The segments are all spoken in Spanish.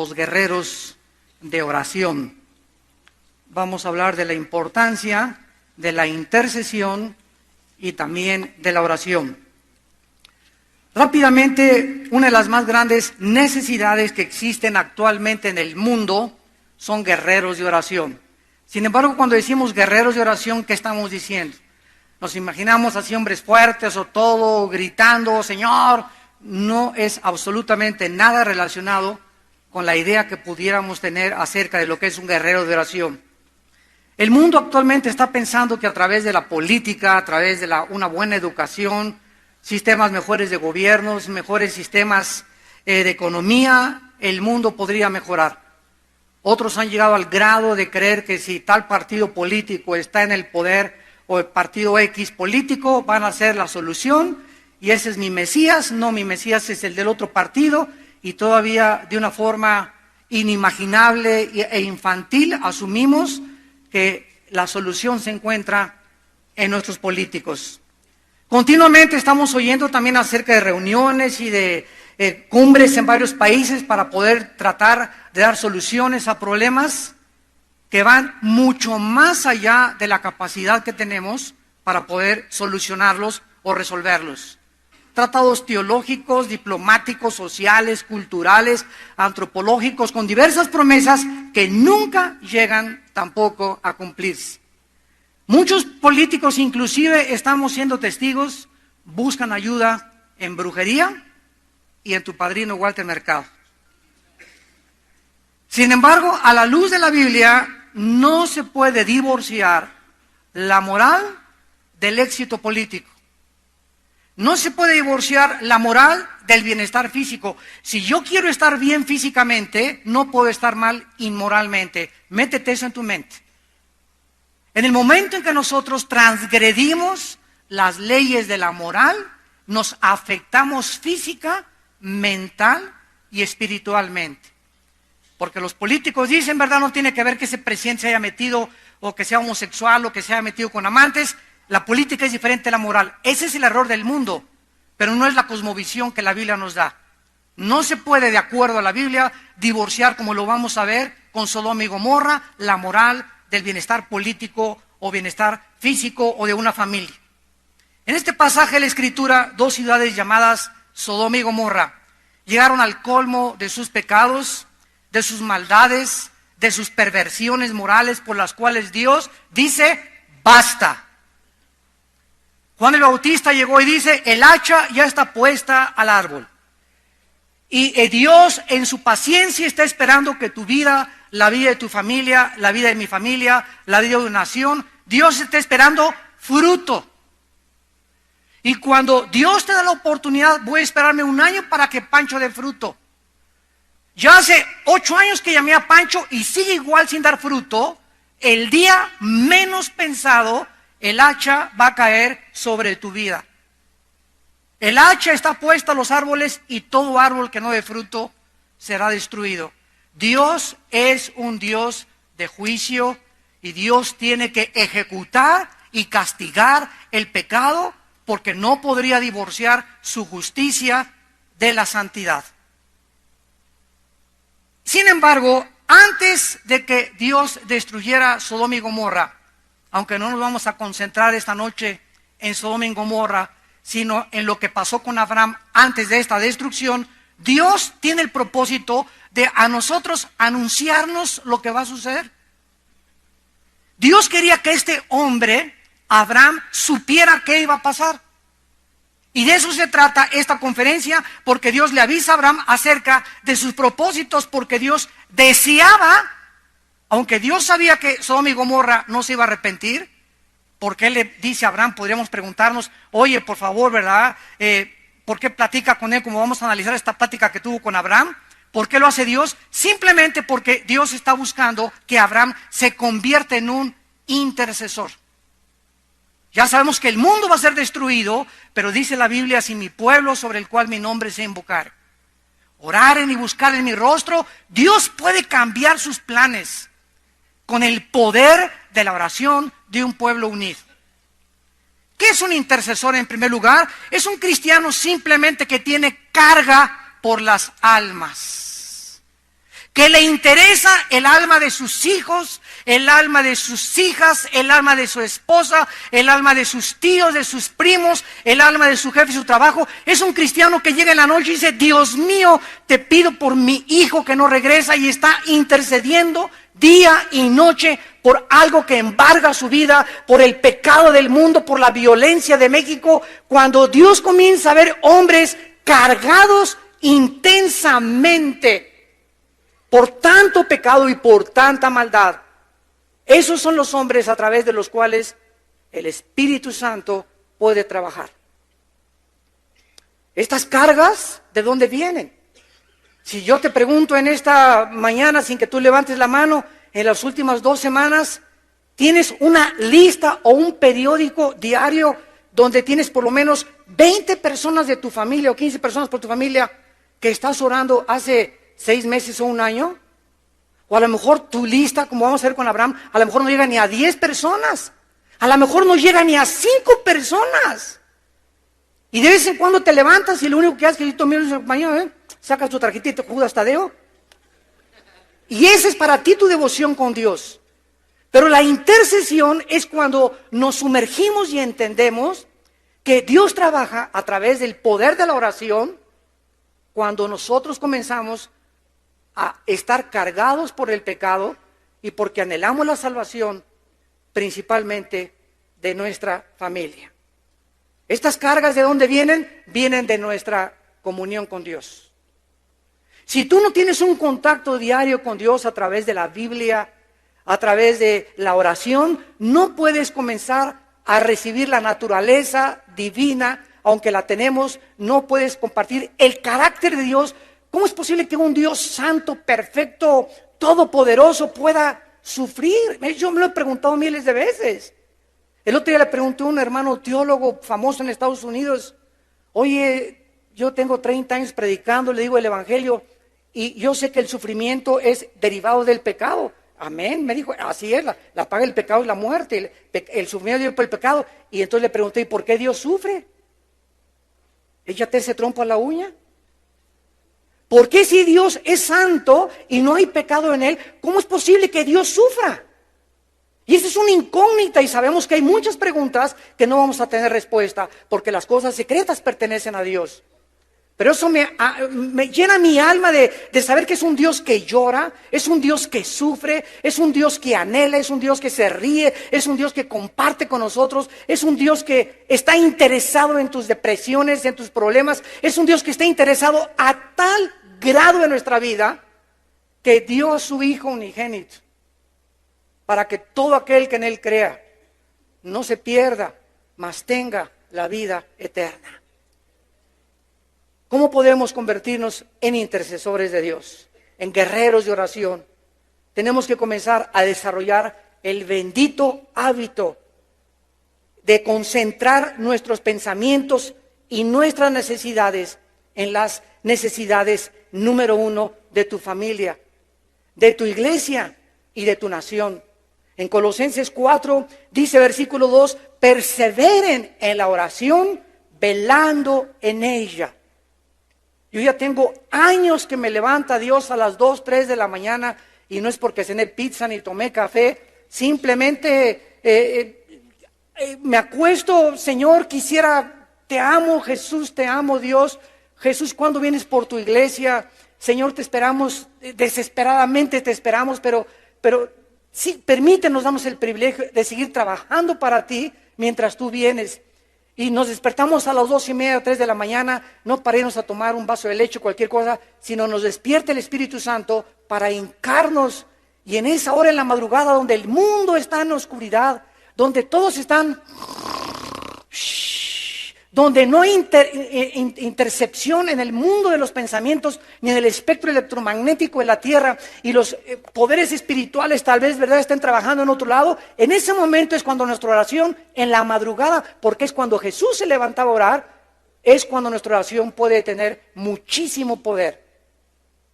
los guerreros de oración. Vamos a hablar de la importancia de la intercesión y también de la oración. Rápidamente, una de las más grandes necesidades que existen actualmente en el mundo son guerreros de oración. Sin embargo, cuando decimos guerreros de oración, ¿qué estamos diciendo? Nos imaginamos así hombres fuertes o todo gritando, Señor. No es absolutamente nada relacionado con la idea que pudiéramos tener acerca de lo que es un guerrero de oración. El mundo actualmente está pensando que a través de la política, a través de una buena educación, sistemas mejores de gobiernos, mejores sistemas de economía, el mundo podría mejorar. Otros han llegado al grado de creer que si tal partido político está en el poder o el partido X político, van a ser la solución y ese es mi Mesías, no, mi Mesías es el del otro partido, y todavía de una forma inimaginable e infantil asumimos que la solución se encuentra en nuestros políticos. Continuamente estamos oyendo también acerca de reuniones y de cumbres en varios países para poder tratar de dar soluciones a problemas que van mucho más allá de la capacidad que tenemos para poder solucionarlos o resolverlos. Tratados teológicos, diplomáticos, sociales, culturales, antropológicos, con diversas promesas que nunca llegan tampoco a cumplirse. Muchos políticos, inclusive estamos siendo testigos, buscan ayuda en brujería y en tu padrino Walter Mercado. Sin embargo, a la luz de la Biblia, no se puede divorciar la moral del éxito político. No se puede divorciar la moral del bienestar físico. Si yo quiero estar bien físicamente, no puedo estar mal inmoralmente. Métete eso en tu mente. En el momento en que nosotros transgredimos las leyes de la moral, nos afectamos física, mental y espiritualmente. Porque los políticos dicen, ¿verdad? No tiene que ver que ese presidente se haya metido o que sea homosexual o que se haya metido con amantes. La política es diferente a la moral. Ese es el error del mundo, pero no es la cosmovisión que la Biblia nos da. No se puede, de acuerdo a la Biblia, divorciar, como lo vamos a ver, con Sodoma y Gomorra, la moral del bienestar político o bienestar físico o de una familia. En este pasaje de la Escritura, dos ciudades llamadas Sodoma y Gomorra llegaron al colmo de sus pecados, de sus maldades, de sus perversiones morales por las cuales Dios dice, basta. Juan el Bautista llegó y dice, el hacha ya está puesta al árbol. Y Dios en su paciencia está esperando que tu vida, la vida de tu familia, la vida de mi familia, la vida de una nación, Dios está esperando fruto. Y cuando Dios te da la oportunidad, voy a esperarme 1 año para que Pancho dé fruto. Ya hace 8 años que llamé a Pancho y sigue igual sin dar fruto. El día menos pensado, el hacha va a caer sobre tu vida. El hacha está puesta a los árboles y todo árbol que no dé fruto será destruido. Dios es un Dios de juicio y Dios tiene que ejecutar y castigar el pecado porque no podría divorciar su justicia de la santidad. Sin embargo, antes de que Dios destruyera Sodoma y Gomorra, aunque no nos vamos a concentrar esta noche en Sodoma y Gomorra, sino en lo que pasó con Abraham antes de esta destrucción, Dios tiene el propósito de a nosotros anunciarnos lo que va a suceder. Dios quería que este hombre, Abraham, supiera qué iba a pasar. Y de eso se trata esta conferencia, porque Dios le avisa a Abraham acerca de sus propósitos, porque Dios deseaba, aunque Dios sabía que Sodoma y Gomorra no se iba a arrepentir, porque Él le dice a Abraham, podríamos preguntarnos, oye, por favor, ¿verdad? ¿Por qué platica con él? Como vamos a analizar esta plática que tuvo con Abraham. ¿Por qué lo hace Dios? Simplemente porque Dios está buscando que Abraham se convierta en un intercesor. Ya sabemos que el mundo va a ser destruido, pero dice la Biblia, si mi pueblo sobre el cual mi nombre se invocar, oraren y buscaren mi rostro, Dios puede cambiar sus planes con el poder de la oración de un pueblo unido. ¿Qué es un intercesor en primer lugar? Es un cristiano simplemente que tiene carga por las almas, que le interesa el alma de sus hijos, el alma de sus hijas, el alma de su esposa, el alma de sus tíos, de sus primos, el alma de su jefe y su trabajo. Es un cristiano que llega en la noche y dice: Dios mío, te pido por mi hijo que no regresa, y está intercediendo día y noche por algo que embarga su vida, por el pecado del mundo, por la violencia de México. Cuando Dios comienza a ver hombres cargados intensamente por tanto pecado y por tanta maldad, esos son los hombres a través de los cuales el Espíritu Santo puede trabajar. Estas cargas, ¿de dónde vienen? Si yo te pregunto en esta mañana, sin que tú levantes la mano, en las últimas 2 semanas, ¿tienes una lista o un periódico diario donde tienes por lo menos 20 personas de tu familia o 15 personas por tu familia que estás orando hace 6 meses o 1 año? O a lo mejor tu lista, como vamos a ver con Abraham, a lo mejor no llega ni a 10 personas. A lo mejor no llega ni a 5 personas. Y de vez en cuando te levantas y lo único que haces es que tú miras mañana, sacas tu tarjetita Judas Tadeo. Y esa es para ti tu devoción con Dios. Pero la intercesión es cuando nos sumergimos y entendemos que Dios trabaja a través del poder de la oración, cuando nosotros comenzamos a estar cargados por el pecado y porque anhelamos la salvación, principalmente de nuestra familia. Estas cargas, ¿de dónde vienen? Vienen de nuestra comunión con Dios. Si tú no tienes un contacto diario con Dios a través de la Biblia, a través de la oración, no puedes comenzar a recibir la naturaleza divina. Aunque la tenemos, no puedes compartir el carácter de Dios. ¿Cómo es posible que un Dios santo, perfecto, todopoderoso pueda sufrir? Yo me lo he preguntado miles de veces. El otro día le pregunté a un hermano teólogo famoso en Estados Unidos: oye, yo tengo 30 años predicando, le digo el evangelio, y yo sé que el sufrimiento es derivado del pecado. Amén, me dijo, así es, la paga del pecado es la muerte, el sufrimiento es por el pecado. Y entonces le pregunté: ¿y por qué Dios sufre? Échate ese trompo a la uña. ¿Por qué, si Dios es santo y no hay pecado en él, cómo es posible que Dios sufra? Y esa es una incógnita, y sabemos que hay muchas preguntas que no vamos a tener respuesta, porque las cosas secretas pertenecen a Dios. Pero eso me llena mi alma de saber que es un Dios que llora, es un Dios que sufre, es un Dios que anhela, es un Dios que se ríe, es un Dios que comparte con nosotros, es un Dios que está interesado en tus depresiones, en tus problemas, es un Dios que está interesado a tal grado en nuestra vida que dio a su Hijo unigénito para que todo aquel que en Él crea no se pierda, mas tenga la vida eterna. ¿Cómo podemos convertirnos en intercesores de Dios, en guerreros de oración? Tenemos que comenzar a desarrollar el bendito hábito de concentrar nuestros pensamientos y nuestras necesidades en las necesidades número 1 de tu familia, de tu iglesia y de tu nación. En Colosenses 4 dice, versículo 2, perseveren en la oración, velando en ella. Yo ya tengo años que me levanta Dios a las 2, 3 de la mañana, y no es porque cené pizza ni tomé café, simplemente me acuesto: Señor, te amo, Jesús, te amo, Dios. Jesús, ¿cuándo vienes por tu iglesia? Señor, te esperamos, desesperadamente te esperamos, pero sí, permítenos, damos el privilegio de seguir trabajando para ti mientras tú vienes. Y nos despertamos a las 2:30, 3 de la mañana, no para irnos a tomar un vaso de leche o cualquier cosa, sino nos despierta el Espíritu Santo para hincarnos. Y en esa hora, en la madrugada, donde el mundo está en oscuridad, donde todos están, donde no hay intercepción en el mundo de los pensamientos, ni en el espectro electromagnético de la tierra, y los poderes espirituales tal vez, ¿verdad?, estén trabajando en otro lado. En ese momento es cuando nuestra oración, en la madrugada, porque es cuando Jesús se levantaba a orar, es cuando nuestra oración puede tener muchísimo poder.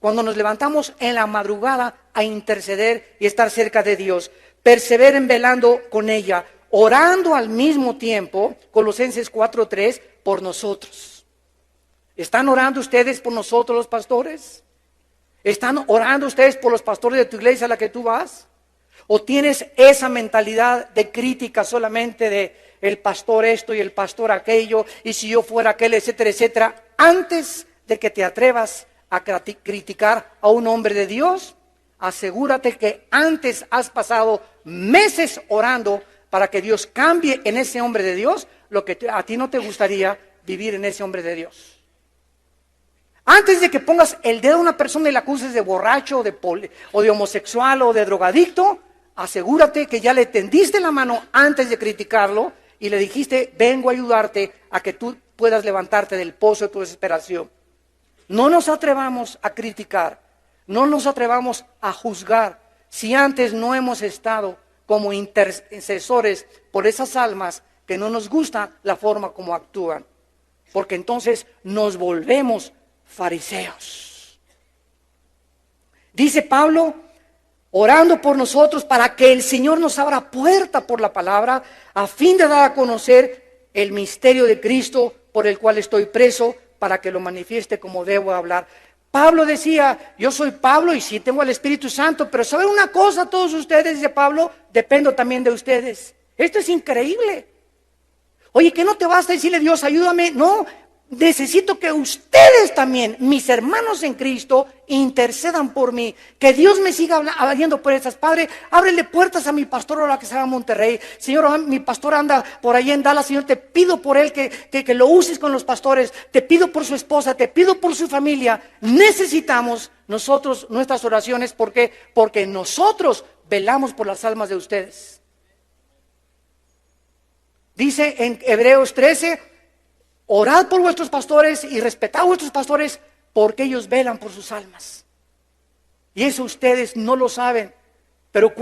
Cuando nos levantamos en la madrugada a interceder y estar cerca de Dios, perseveren velando con ella, orando al mismo tiempo, Colosenses 4:3, por nosotros. ¿Están orando ustedes por nosotros, los pastores? ¿Están orando ustedes por los pastores de tu iglesia a la que tú vas? ¿O tienes esa mentalidad de crítica solamente de el pastor esto y el pastor aquello, y si yo fuera aquel, etcétera, etcétera? Antes de que te atrevas a criticar a un hombre de Dios, asegúrate que antes has pasado meses orando para que Dios cambie en ese hombre de Dios lo que a ti no te gustaría vivir en ese hombre de Dios. Antes de que pongas el dedo a una persona y la acuses de borracho o de homosexual o de drogadicto, asegúrate que ya le tendiste la mano antes de criticarlo y le dijiste, vengo a ayudarte a que tú puedas levantarte del pozo de tu desesperación. No nos atrevamos a criticar, no nos atrevamos a juzgar si antes no hemos estado como intercesores por esas almas que no nos gusta la forma como actúan, porque entonces nos volvemos fariseos. Dice Pablo, orando por nosotros para que el Señor nos abra puerta por la palabra, a fin de dar a conocer el misterio de Cristo por el cual estoy preso, para que lo manifieste como debo hablar. Pablo decía, yo soy Pablo y sí tengo el Espíritu Santo, pero ¿saben una cosa todos ustedes? Dice Pablo, dependo también de ustedes. Esto es increíble. Oye, ¿que no te basta decirle Dios, ayúdame? No, necesito que ustedes también, mis hermanos en Cristo, intercedan por mí. Que Dios me siga hablando por estas. Padre, ábrele puertas a mi pastor ahora que se va a Monterrey. Señor, mi pastor anda por ahí en Dallas. Señor, te pido por él que lo uses con los pastores. Te pido por su esposa, te pido por su familia. Necesitamos nosotros nuestras oraciones. ¿Por qué? Porque nosotros velamos por las almas de ustedes. Dice en Hebreos 13, orad por vuestros pastores y respetad a vuestros pastores porque ellos velan por sus almas. Y eso ustedes no lo saben. Pero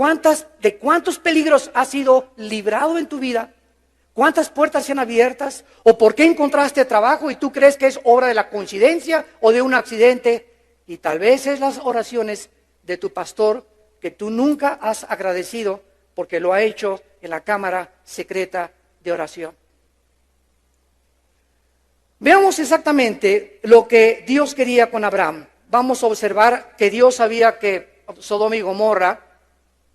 ¿de cuántos peligros has sido librado en tu vida? ¿Cuántas puertas se han abiertas? ¿O por qué encontraste trabajo y tú crees que es obra de la coincidencia o de un accidente? Y tal vez es las oraciones de tu pastor que tú nunca has agradecido porque lo ha hecho en la cámara secreta de oración. Veamos exactamente lo que Dios quería con Abraham. Vamos a observar que Dios sabía que Sodoma y Gomorra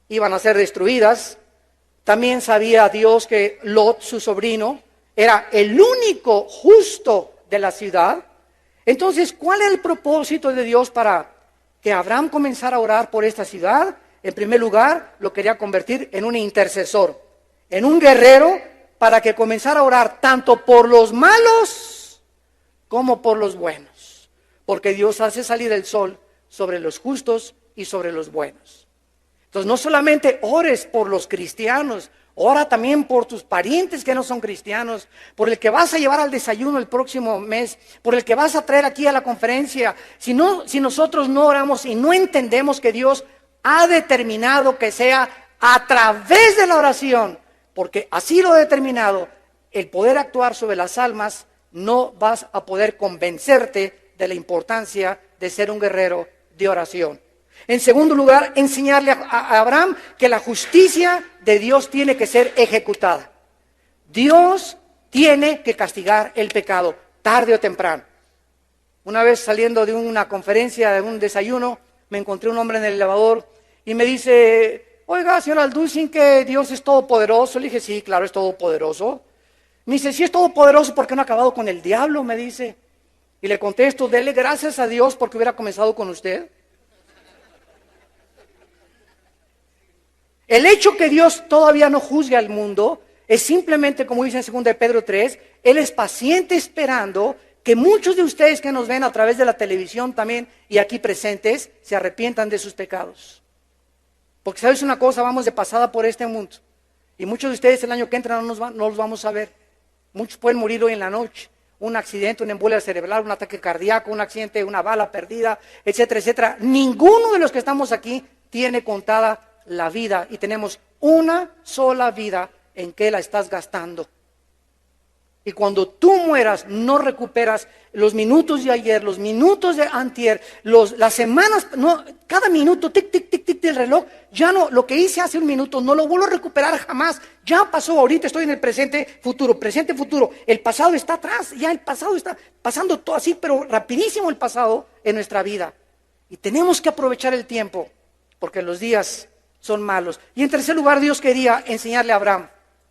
iban a ser destruidas. También sabía Dios que Lot, su sobrino, era el único justo de la ciudad. Entonces, ¿cuál es el propósito de Dios para que Abraham comenzara a orar por esta ciudad? En primer lugar, lo quería convertir en un intercesor, en un guerrero, para que comenzara a orar tanto por los malos como por los buenos, porque Dios hace salir el sol sobre los justos y sobre los buenos. Entonces no solamente ores por los cristianos, ora también por tus parientes que no son cristianos, por el que vas a llevar al desayuno el próximo mes, por el que vas a traer aquí a la conferencia. Si nosotros no oramos y no entendemos que Dios ha determinado que sea a través de la oración, porque así lo ha determinado, el poder actuar sobre las almas, no vas a poder convencerte de la importancia de ser un guerrero de oración. En segundo lugar, enseñarle a Abraham que la justicia de Dios tiene que ser ejecutada. Dios tiene que castigar el pecado, tarde o temprano. Una vez saliendo de una conferencia, de un desayuno, me encontré un hombre en el elevador y me dice, oiga, señor Alducin, que Dios es todopoderoso. Le dije, sí, claro, es todopoderoso. Me dice, si es todopoderoso, ¿por qué no ha acabado con el diablo? Me dice. Y le contesto, dele gracias a Dios porque hubiera comenzado con usted. El hecho que Dios todavía no juzgue al mundo es simplemente, como dice en 2 de Pedro 3, Él es paciente esperando que muchos de ustedes que nos ven a través de la televisión también y aquí presentes se arrepientan de sus pecados. Porque sabes una cosa, vamos de pasada por este mundo. Y muchos de ustedes el año que entra no los vamos a ver. Muchos pueden morir hoy en la noche. Un accidente, una embolia cerebral, un ataque cardíaco, un accidente, una bala perdida, etcétera, etcétera. Ninguno de los que estamos aquí tiene contada la vida y tenemos una sola vida en que la estás gastando. Y cuando tú mueras, no recuperas los minutos de ayer, los minutos de antier, las semanas, no, cada minuto, tic, tic, tic, tic del reloj, ya no, lo que hice hace un minuto, no lo vuelvo a recuperar jamás. Ya pasó, ahorita estoy en el presente, futuro. El pasado está atrás, ya el pasado está pasando todo así, pero rapidísimo el pasado en nuestra vida. Y tenemos que aprovechar el tiempo, porque los días son malos. Y en tercer lugar, Dios quería enseñarle a Abraham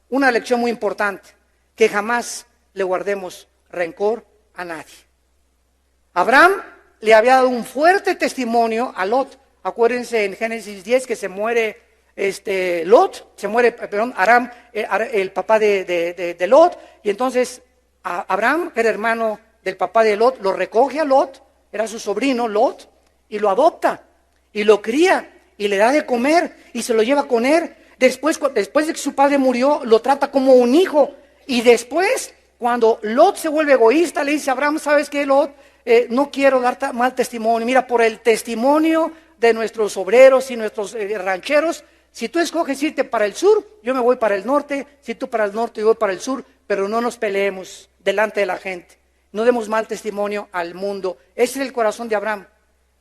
una lección muy importante, que jamás le guardemos rencor a nadie. Abraham le había dado un fuerte testimonio a Lot. Acuérdense en Génesis 10 que se muere Lot, se muere, perdón, Aram, el papá de Lot, y entonces Abraham, que era hermano del papá de Lot, lo recoge a Lot, era su sobrino Lot, y lo adopta, y lo cría, y le da de comer, y se lo lleva con él. Después de que su padre murió, lo trata como un hijo, y después, cuando Lot se vuelve egoísta, le dice a Abraham, ¿sabes qué, Lot? No quiero dar mal testimonio, mira, por el testimonio de nuestros obreros y nuestros rancheros, si tú escoges irte para el sur, yo me voy para el norte, si tú para el norte, yo voy para el sur, pero no nos peleemos delante de la gente, no demos mal testimonio al mundo. Ese es el corazón de Abraham.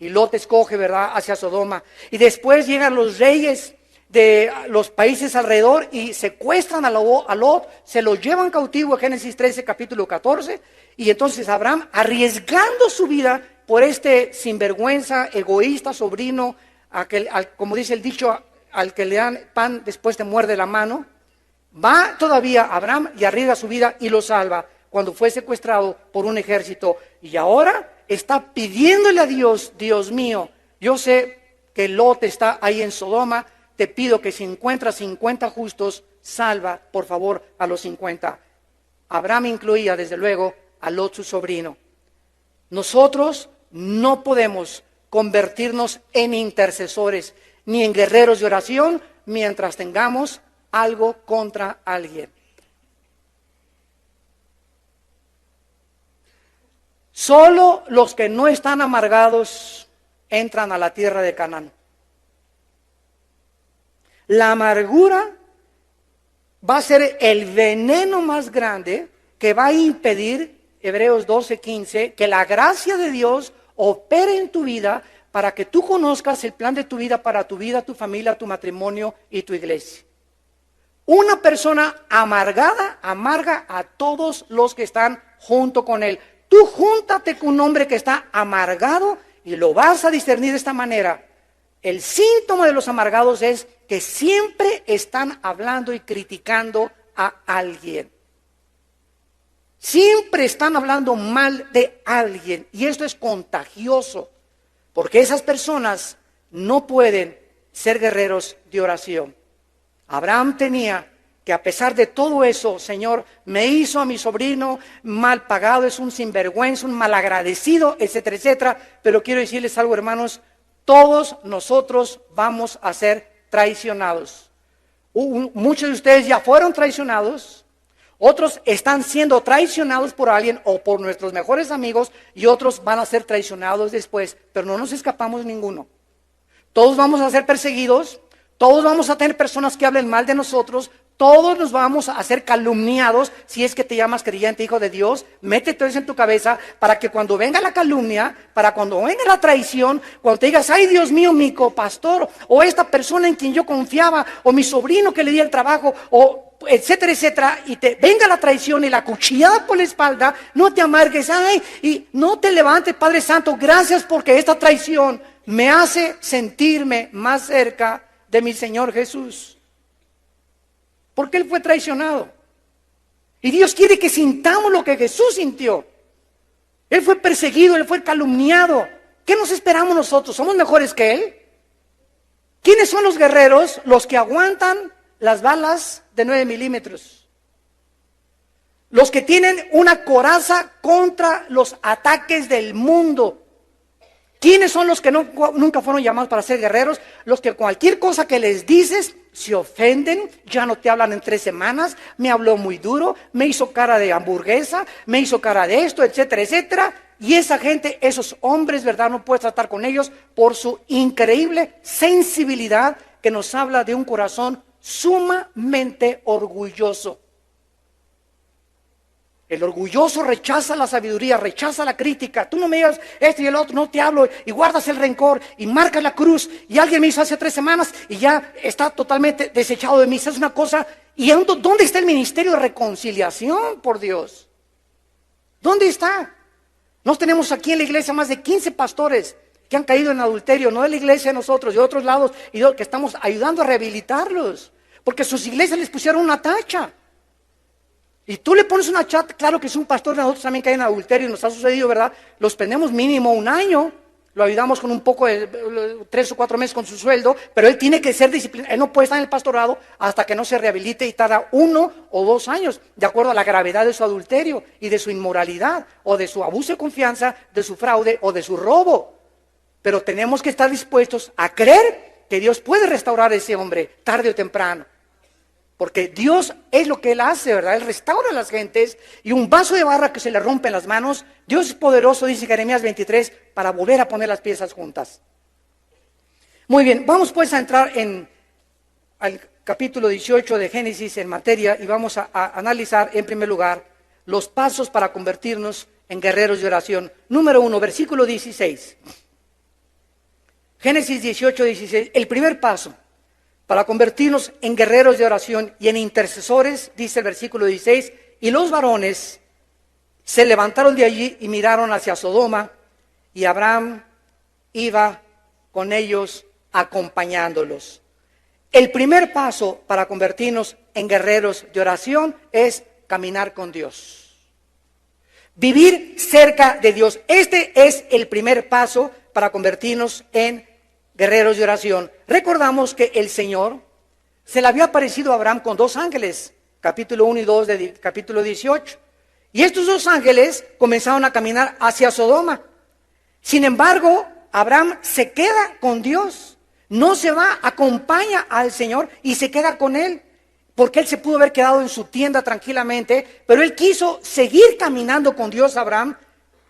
Y Lot escoge, ¿verdad?, hacia Sodoma. Y después llegan los reyes de los países alrededor y secuestran a Lot, se lo llevan cautivo, Génesis 13, capítulo 14, y entonces Abraham, arriesgando su vida por este sinvergüenza, egoísta sobrino, como dice el dicho, al que le dan pan después te muerde la mano, va todavía Abraham y arriesga su vida y lo salva cuando fue secuestrado por un ejército. Y ahora está pidiéndole a Dios, Dios mío, yo sé que Lot está ahí en Sodoma, te pido que si encuentras 50 justos, salva por favor a los 50. Abraham incluía desde luego a Lot, su sobrino. Nosotros no podemos convertirnos en intercesores ni en guerreros de oración mientras tengamos algo contra alguien. Solo los que no están amargados entran a la tierra de Canaán. La amargura va a ser el veneno más grande que va a impedir, Hebreos 12:15, que la gracia de Dios opere en tu vida para que tú conozcas el plan de tu vida para tu vida, tu familia, tu matrimonio y tu iglesia. Una persona amargada amarga a todos los que están junto con él. Tú júntate con un hombre que está amargado y lo vas a discernir de esta manera. El síntoma de los amargados es que siempre están hablando y criticando a alguien. Siempre están hablando mal de alguien y esto es contagioso. Porque esas personas no pueden ser guerreros de oración. Abraham tenía que a pesar de todo eso, Señor, me hizo a mi sobrino mal pagado, es un sinvergüenza, un malagradecido, etcétera, etcétera. Pero quiero decirles algo, hermanos, todos nosotros vamos a ser traicionados. Muchos de ustedes ya fueron traicionados. Otros están siendo traicionados por alguien o por nuestros mejores amigos y otros van a ser traicionados después, pero no nos escapamos ninguno. Todos vamos a ser perseguidos, todos vamos a tener personas que hablen mal de nosotros, todos nos vamos a ser calumniados. Si es que te llamas creyente, hijo de Dios, métete eso en tu cabeza para que cuando venga la calumnia, para cuando venga la traición, cuando te digas, ay Dios mío, mi copastor, o esta persona en quien yo confiaba, o mi sobrino que le di el trabajo, o etcétera, etcétera, y te venga la traición y la cuchillada por la espalda, no te amargues, ay, y no te levantes, Padre Santo, gracias porque esta traición me hace sentirme más cerca de mi Señor Jesús. Porque Él fue traicionado. Y Dios quiere que sintamos lo que Jesús sintió. Él fue perseguido, Él fue calumniado. ¿Qué nos esperamos nosotros? ¿Somos mejores que Él? ¿Quiénes son los guerreros? Los que aguantan las balas de 9 milímetros. Los que tienen una coraza contra los ataques del mundo. ¿Quiénes son los que nunca fueron llamados para ser guerreros? Los que cualquier cosa que les dices se ofenden, ya no te hablan en 3 semanas, me habló muy duro, me hizo cara de hamburguesa, me hizo cara de esto, etcétera, etcétera. Y esa gente, esos hombres, ¿verdad? No puedes tratar con ellos por su increíble sensibilidad que nos habla de un corazón sumamente orgulloso. El orgulloso rechaza la sabiduría, rechaza la crítica. Tú no me digas esto y el otro, no te hablo, y guardas el rencor y marcas la cruz. Y alguien me hizo hace 3 semanas y ya está totalmente desechado de mí. Esa es una cosa. ¿Y dónde está el ministerio de reconciliación, por Dios? ¿Dónde está? Nos tenemos aquí en la iglesia más de 15 pastores que han caído en adulterio, no de la iglesia de nosotros, de otros lados, y que estamos ayudando a rehabilitarlos, porque sus iglesias les pusieron una tacha. Y tú le pones una chat, claro que es un pastor de nosotros también cae en adulterio, nos ha sucedido, ¿verdad? Los prendemos mínimo 1 año, lo ayudamos con un poco de 3 o 4 meses con su sueldo, pero él tiene que ser disciplinado, él no puede estar en el pastorado hasta que no se rehabilite y tarda 1 o 2 años, de acuerdo a la gravedad de su adulterio y de su inmoralidad, o de su abuso de confianza, de su fraude o de su robo. Pero tenemos que estar dispuestos a creer que Dios puede restaurar a ese hombre tarde o temprano. Porque Dios es lo que Él hace, ¿verdad? Él restaura a las gentes y un vaso de barro que se le rompe en las manos, Dios es poderoso, dice Jeremías 23, para volver a poner las piezas juntas. Muy bien, vamos pues a entrar al capítulo 18 de Génesis en materia y vamos a analizar en primer lugar los pasos para convertirnos en guerreros de oración. Número 1, versículo 16. Génesis 18, 16, el primer paso para convertirnos en guerreros de oración y en intercesores, dice el versículo 16, y los varones se levantaron de allí y miraron hacia Sodoma, y Abraham iba con ellos acompañándolos. El primer paso para convertirnos en guerreros de oración es caminar con Dios. Vivir cerca de Dios. Este es el primer paso para convertirnos en guerreros de oración. Recordamos que el Señor se le había aparecido a Abraham con 2 ángeles, capítulo 1 y 2 del capítulo 18. Y estos 2 ángeles comenzaron a caminar hacia Sodoma. Sin embargo, Abraham se queda con Dios. No se va, acompaña al Señor y se queda con Él. Porque él se pudo haber quedado en su tienda tranquilamente, pero él quiso seguir caminando con Dios, Abraham,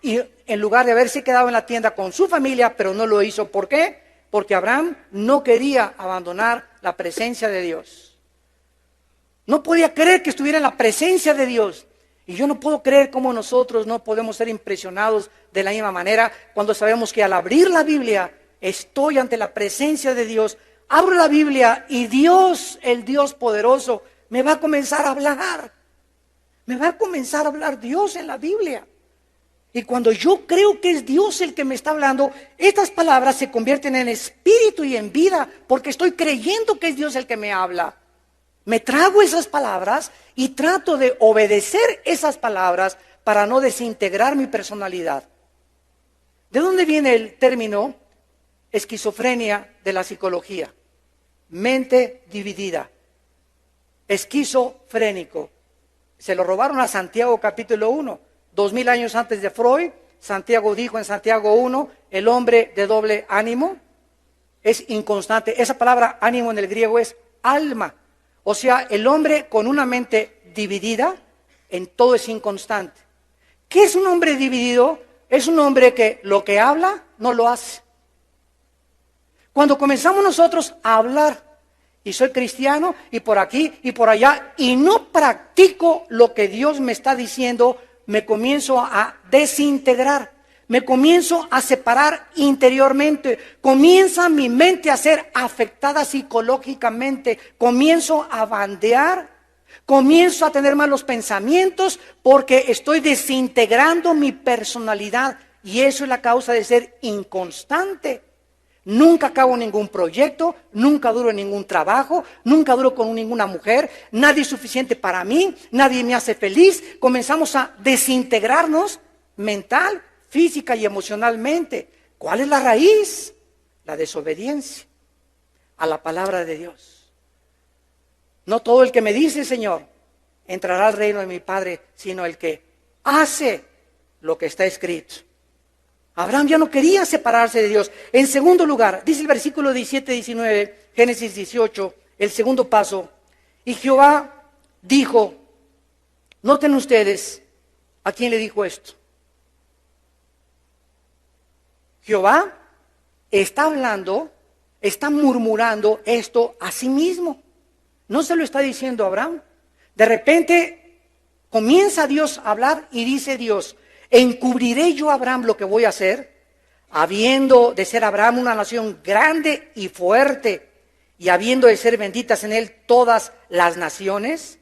y en lugar de haberse quedado en la tienda con su familia, pero no lo hizo. ¿Por qué? Porque Abraham no quería abandonar la presencia de Dios. No podía creer que estuviera en la presencia de Dios. Y yo no puedo creer cómo nosotros no podemos ser impresionados de la misma manera cuando sabemos que al abrir la Biblia estoy ante la presencia de Dios. Abro la Biblia y Dios, el Dios poderoso, me va a comenzar a hablar. Me va a comenzar a hablar Dios en la Biblia. Y cuando yo creo que es Dios el que me está hablando, estas palabras se convierten en espíritu y en vida, porque estoy creyendo que es Dios el que me habla. Me trago esas palabras y trato de obedecer esas palabras para no desintegrar mi personalidad. ¿De dónde viene el término esquizofrenia de la psicología? Mente dividida. Esquizofrénico. Se lo robaron a Santiago capítulo 1. 2000 años antes de Freud, Santiago dijo en Santiago 1, el hombre de doble ánimo es inconstante. Esa palabra ánimo en el griego es alma. O sea, el hombre con una mente dividida, en todo es inconstante. ¿Qué es un hombre dividido? Es un hombre que lo que habla, no lo hace. Cuando comenzamos nosotros a hablar, y soy cristiano, y por aquí, y por allá, y no practico lo que Dios me está diciendo, me comienzo a desintegrar, me comienzo a separar interiormente, comienza mi mente a ser afectada psicológicamente, comienzo a bandear, comienzo a tener malos pensamientos porque estoy desintegrando mi personalidad y eso es la causa de ser inconstante. Nunca acabo ningún proyecto, nunca duro en ningún trabajo, nunca duro con ninguna mujer, nadie es suficiente para mí, nadie me hace feliz. Comenzamos a desintegrarnos mental, física y emocionalmente. ¿Cuál es la raíz? La desobediencia a la palabra de Dios. No todo el que me dice, Señor, entrará al reino de mi Padre, sino el que hace lo que está escrito. Abraham ya no quería separarse de Dios. En segundo lugar, dice el versículo 17-19, Génesis 18, el segundo paso. Y Jehová dijo, noten ustedes, ¿a quién le dijo esto? Jehová está hablando, está murmurando esto a sí mismo. No se lo está diciendo a Abraham. De repente comienza Dios a hablar y dice Dios, ¿encubriré yo a Abraham lo que voy a hacer? Habiendo de ser Abraham una nación grande y fuerte, y habiendo de ser benditas en él todas las naciones,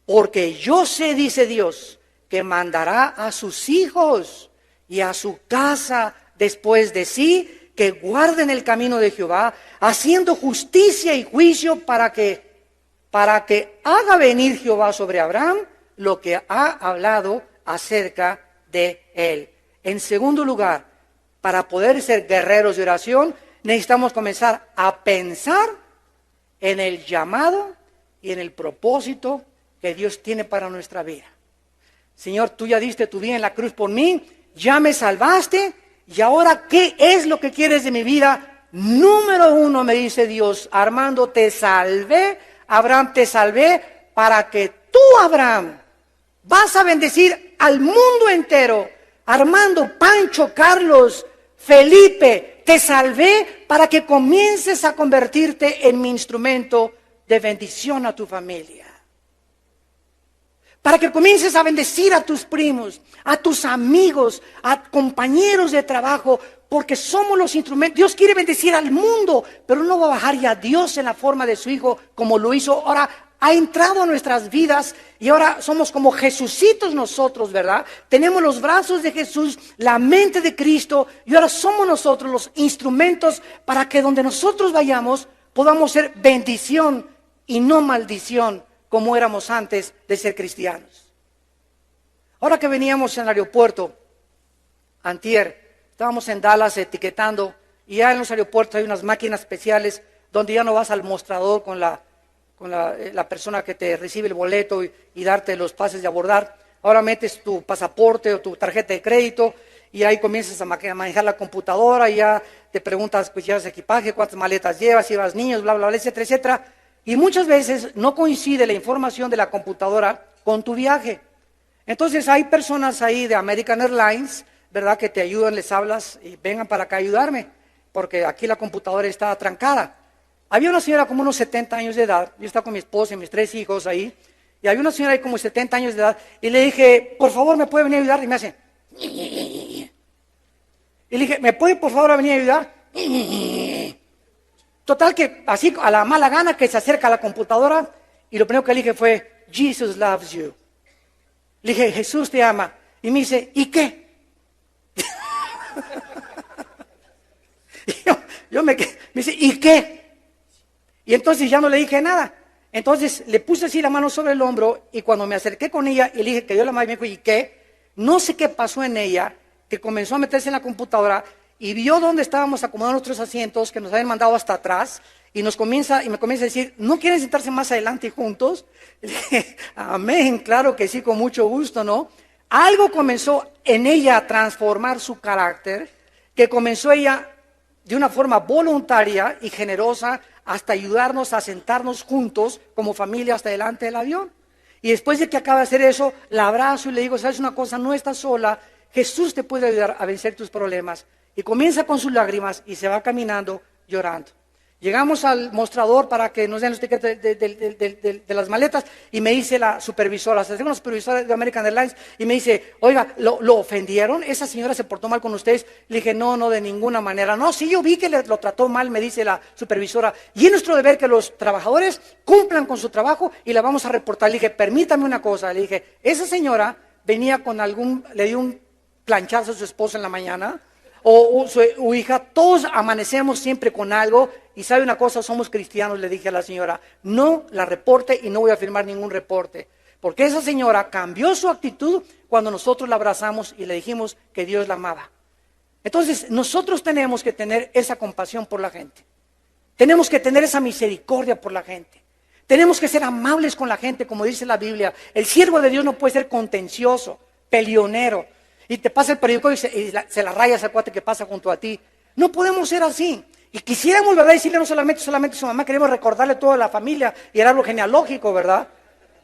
porque yo sé, dice Dios, que mandará a sus hijos y a su casa después de sí, que guarden el camino de Jehová, haciendo justicia y juicio para que haga venir Jehová sobre Abraham lo que ha hablado acerca de él. En segundo lugar, para poder ser guerreros de oración, necesitamos comenzar a pensar en el llamado y en el propósito que Dios tiene para nuestra vida. Señor, tú ya diste tu vida en la cruz por mí, ya me salvaste, y ahora, ¿qué es lo que quieres de mi vida? Número uno, me dice Dios, Armando, te salvé, Abraham, te salvé, para que tú, Abraham, vas a bendecir al mundo entero. Armando, Pancho, Carlos, Felipe, te salvé para que comiences a convertirte en mi instrumento de bendición a tu familia. Para que comiences a bendecir a tus primos, a tus amigos, a compañeros de trabajo, porque somos los instrumentos. Dios quiere bendecir al mundo, pero no va a bajar ya Dios en la forma de su Hijo como lo hizo. Ahora ha entrado a nuestras vidas y ahora somos como Jesucitos nosotros, ¿verdad? Tenemos los brazos de Jesús, la mente de Cristo, y ahora somos nosotros los instrumentos para que donde nosotros vayamos podamos ser bendición y no maldición, como éramos antes de ser cristianos. Ahora que veníamos en el aeropuerto, antier, estábamos en Dallas etiquetando, y ya en los aeropuertos hay unas máquinas especiales donde ya no vas al mostrador con la persona que te recibe el boleto y darte los pases de abordar. Ahora metes tu pasaporte o tu tarjeta de crédito y ahí comienzas a manejar la computadora y ya te preguntas, pues llevas equipaje, cuántas maletas llevas, llevas niños, bla, bla, bla, etcétera, etcétera. Y muchas veces no coincide la información de la computadora con tu viaje. Entonces hay personas ahí de American Airlines, ¿verdad?, que te ayudan, les hablas y vengan para acá a ayudarme, porque aquí la computadora está trancada. Había una señora como unos 70 años de edad, yo estaba con mi esposa y mis 3 hijos ahí, y había una señora ahí como 70 años de edad, y le dije, por favor, ¿me puede venir a ayudar? Y me hace, y le dije, ¿me puede por favor venir a ayudar? Total que así a la mala gana que se acerca a la computadora, y lo primero que le dije fue, Jesus loves you. Le dije, Jesús te ama. Y me dice, ¿y qué? me dice, ¿y qué? Y entonces ya no le dije nada. Entonces le puse así la mano sobre el hombro, y cuando me acerqué con ella y le dije que Dios la amaba, me dijo, ¿y qué? No sé qué pasó en ella, que comenzó a meterse en la computadora y vio dónde estábamos acomodando nuestros asientos, que nos habían mandado hasta atrás, y me comienza a decir, ¿no quieren sentarse más adelante juntos? Le dije, amén, claro que sí, con mucho gusto, ¿no? Algo comenzó en ella a transformar su carácter, que comenzó ella de una forma voluntaria y generosa hasta ayudarnos a sentarnos juntos como familia hasta delante del avión. Y después de que acaba de hacer eso, la abrazo y le digo, ¿sabes una cosa? No estás sola, Jesús te puede ayudar a vencer tus problemas. Y comienza con sus lágrimas y se va caminando llorando. Llegamos al mostrador para que nos den los tickets de las maletas, y me dice la supervisora, se una supervisora de American Airlines, y me dice, oiga, ¿lo ofendieron? ¿Esa señora se portó mal con ustedes? Le dije, no, de ninguna manera. No, sí, yo vi que lo trató mal, me dice la supervisora, y es nuestro deber que los trabajadores cumplan con su trabajo y la vamos a reportar. Le dije, permítame una cosa, le dije, esa señora venía con le dio un planchazo a su esposo en la mañana, o su hija, todos amanecemos siempre con algo, y sabe una cosa, somos cristianos, le dije a la señora, no la reporte y no voy a firmar ningún reporte, porque esa señora cambió su actitud cuando nosotros la abrazamos y le dijimos que Dios la amaba. Entonces nosotros tenemos que tener esa compasión por la gente, tenemos que tener esa misericordia por la gente, tenemos que ser amables con la gente, como dice la Biblia. El siervo de Dios no puede ser contencioso, peleonero, y te pasa el periódico y se la rayas al cuate que pasa junto a ti. No podemos ser así. Y quisiéramos, ¿verdad?, decirle no solamente a su mamá, queremos recordarle a toda la familia y el árbol genealógico, ¿verdad?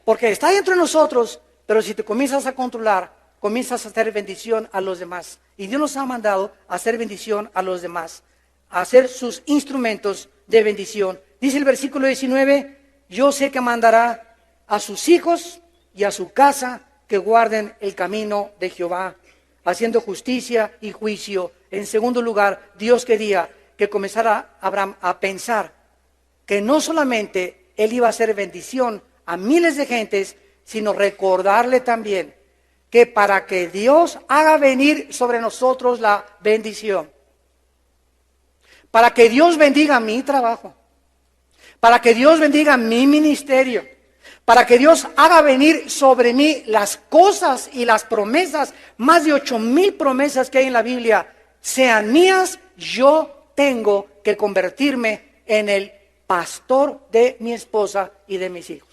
Porque está dentro de nosotros, pero si te comienzas a controlar, comienzas a hacer bendición a los demás. Y Dios nos ha mandado a hacer bendición a los demás, a hacer sus instrumentos de bendición. Dice el versículo 19, yo sé que mandará a sus hijos y a su casa que guarden el camino de Jehová, haciendo justicia y juicio. En segundo lugar, Dios quería que comenzara Abraham a pensar que no solamente él iba a hacer bendición a miles de gentes, sino recordarle también que para que Dios haga venir sobre nosotros la bendición, para que Dios bendiga mi trabajo, para que Dios bendiga mi ministerio, para que Dios haga venir sobre mí las cosas y las promesas, más de 8,000 promesas que hay en la Biblia, sean mías, yo tengo que convertirme en el pastor de mi esposa y de mis hijos.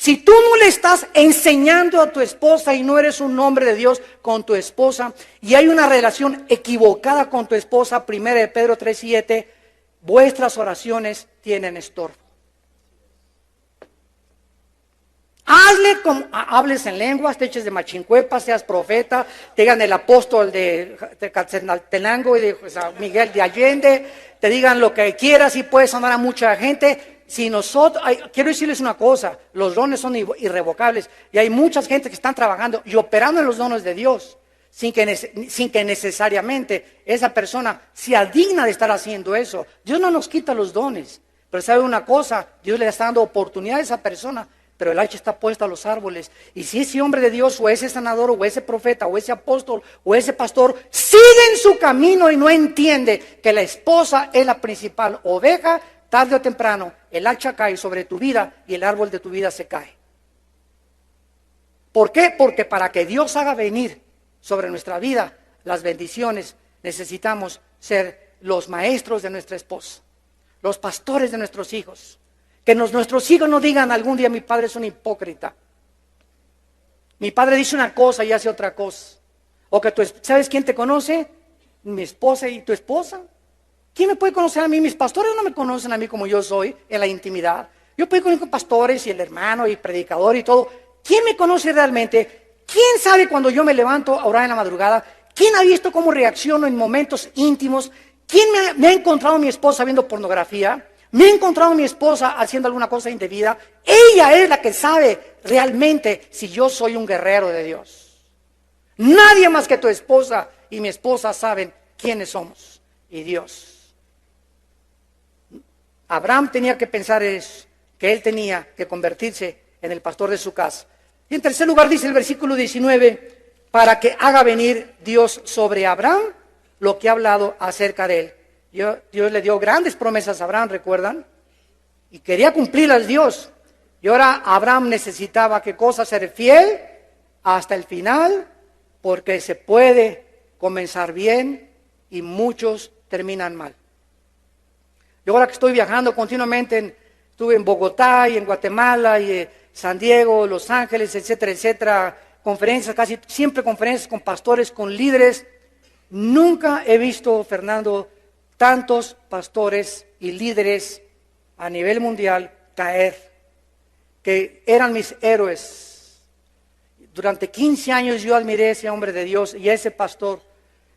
Si tú no le estás enseñando a tu esposa y no eres un hombre de Dios con tu esposa y hay una relación equivocada con tu esposa, 1 de Pedro 3:7, vuestras oraciones tienen estorbo. Hazle como hables en lenguas, te eches de machincuepa, seas profeta, te digan el apóstol de Catzenaltenango y de San Miguel de Allende, te digan lo que quieras y puedes sonar a mucha gente. Si nosotros, quiero decirles una cosa, los dones son irrevocables y hay mucha gente que están trabajando y operando en los dones de Dios sin que necesariamente esa persona sea digna de estar haciendo eso. Dios no nos quita los dones, pero sabe una cosa, Dios le está dando oportunidad a esa persona, pero el hacha está puesta a los árboles. Y si ese hombre de Dios o ese sanador o ese profeta o ese apóstol o ese pastor sigue en su camino y no entiende que la esposa es la principal oveja, tarde o temprano, el hacha cae sobre tu vida y el árbol de tu vida se cae. ¿Por qué? Porque para que Dios haga venir sobre nuestra vida las bendiciones, necesitamos ser los maestros de nuestra esposa, los pastores de nuestros hijos. Que nuestros hijos no digan algún día: mi padre es un hipócrita. Mi padre dice una cosa y hace otra cosa. O que ¿sabes quién te conoce? Mi esposa y tu esposa. ¿Quién me puede conocer a mí? Mis pastores no me conocen a mí como yo soy en la intimidad. Yo puedo conocer pastores y el hermano y predicador y todo. ¿Quién me conoce realmente? ¿Quién sabe cuando yo me levanto a orar en la madrugada? ¿Quién ha visto cómo reacciono en momentos íntimos? ¿Quién me ha encontrado a mi esposa viendo pornografía? ¿Me ha encontrado a mi esposa haciendo alguna cosa indebida? Ella es la que sabe realmente si yo soy un guerrero de Dios. Nadie más que tu esposa y mi esposa saben quiénes somos y Dios. Abraham tenía que pensar eso, que él tenía que convertirse en el pastor de su casa. Y en tercer lugar dice el versículo 19, para que haga venir Dios sobre Abraham lo que ha hablado acerca de él. Dios le dio grandes promesas a Abraham, ¿recuerdan? Y quería cumplirlas Dios. Y ahora Abraham necesitaba ¿qué cosa? Ser fiel hasta el final, porque se puede comenzar bien y muchos terminan mal. Yo ahora que estoy viajando continuamente, estuve en Bogotá y en Guatemala y San Diego, Los Ángeles, etcétera, etcétera, conferencias, casi siempre conferencias con pastores, con líderes. Nunca he visto, Fernando, tantos pastores y líderes a nivel mundial caer, que eran mis héroes. Durante 15 años yo admiré a ese hombre de Dios y a ese pastor,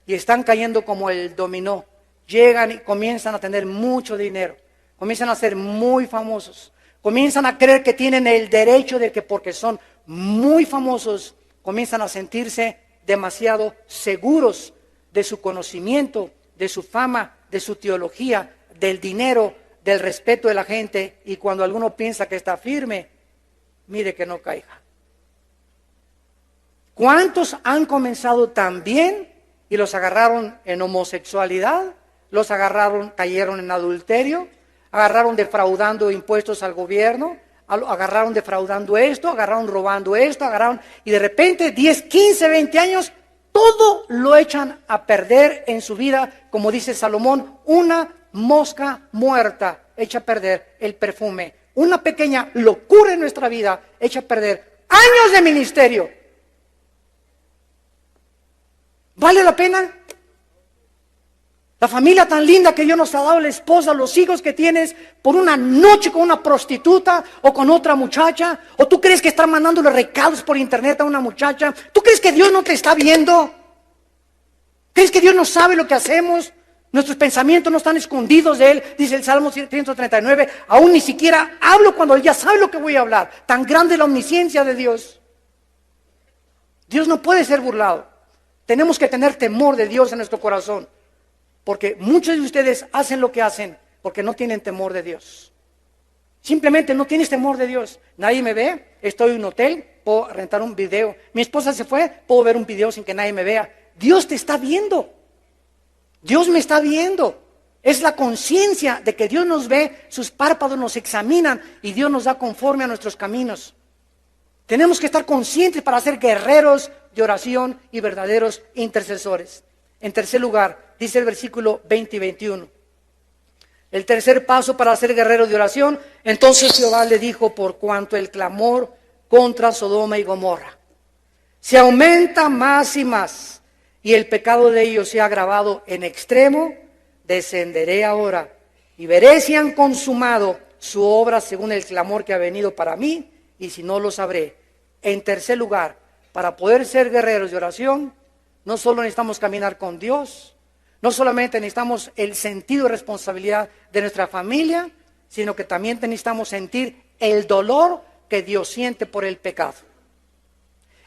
y están cayendo como el dominó. Llegan y comienzan a tener mucho dinero, comienzan a ser muy famosos, comienzan a creer que tienen el derecho de que porque son muy famosos, comienzan a sentirse demasiado seguros de su conocimiento, de su fama, de su teología, del dinero, del respeto de la gente, y cuando alguno piensa que está firme, mire que no caiga. ¿Cuántos han comenzado tan bien y los agarraron en homosexualidad? Los agarraron, cayeron en adulterio, agarraron defraudando impuestos al gobierno, agarraron defraudando esto, agarraron robando esto, y de repente 10, 15, 20 años, todo lo echan a perder en su vida, como dice Salomón, una mosca muerta echa a perder el perfume. Una pequeña locura en nuestra vida echa a perder años de ministerio. ¿Vale la pena? La familia tan linda que Dios nos ha dado, la esposa, los hijos que tienes, por una noche con una prostituta o con otra muchacha, o tú crees que están mandándole recados por internet a una muchacha, tú crees que Dios no te está viendo, crees que Dios no sabe lo que hacemos, nuestros pensamientos no están escondidos de Él, dice el Salmo 139, aún ni siquiera hablo cuando Él ya sabe lo que voy a hablar, tan grande es la omnisciencia de Dios. Dios no puede ser burlado, tenemos que tener temor de Dios en nuestro corazón. Porque muchos de ustedes hacen lo que hacen porque no tienen temor de Dios. Simplemente no tienes temor de Dios. Nadie me ve, estoy en un hotel, puedo rentar un video. Mi esposa se fue, puedo ver un video sin que nadie me vea. Dios te está viendo. Dios me está viendo. Es la conciencia de que Dios nos ve, sus párpados nos examinan y Dios nos da conforme a nuestros caminos. Tenemos que estar conscientes para ser guerreros de oración y verdaderos intercesores. En tercer lugar, dice el versículo 20 y 21. El tercer paso para ser guerreros de oración, entonces Jehová le dijo, por cuanto el clamor contra Sodoma y Gomorra se aumenta más y más, y el pecado de ellos se ha agravado en extremo, descenderé ahora y veré si han consumado su obra según el clamor que ha venido para mí, y si no lo sabré. En tercer lugar, para poder ser guerreros de oración, no solo necesitamos caminar con Dios, no solamente necesitamos el sentido de responsabilidad de nuestra familia, sino que también necesitamos sentir el dolor que Dios siente por el pecado.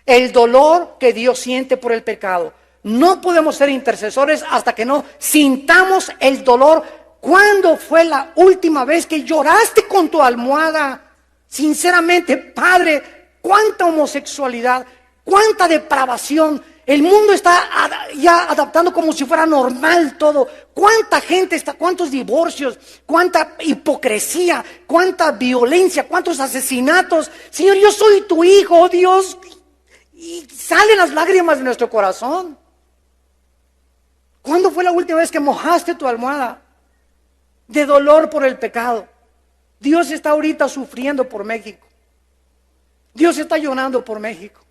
El dolor que Dios siente por el pecado. No podemos ser intercesores hasta que no sintamos el dolor. ¿Cuándo fue la última vez que lloraste con tu almohada? Sinceramente, Padre, cuánta homosexualidad, cuánta depravación. El mundo está ya adaptando como si fuera normal todo. Cuánta gente está, cuántos divorcios, cuánta hipocresía, cuánta violencia, cuántos asesinatos. Señor, yo soy tu hijo, oh Dios. Y salen las lágrimas de nuestro corazón. ¿Cuándo fue la última vez que mojaste tu almohada de dolor por el pecado? Dios está ahorita sufriendo por México. Dios está llorando por México.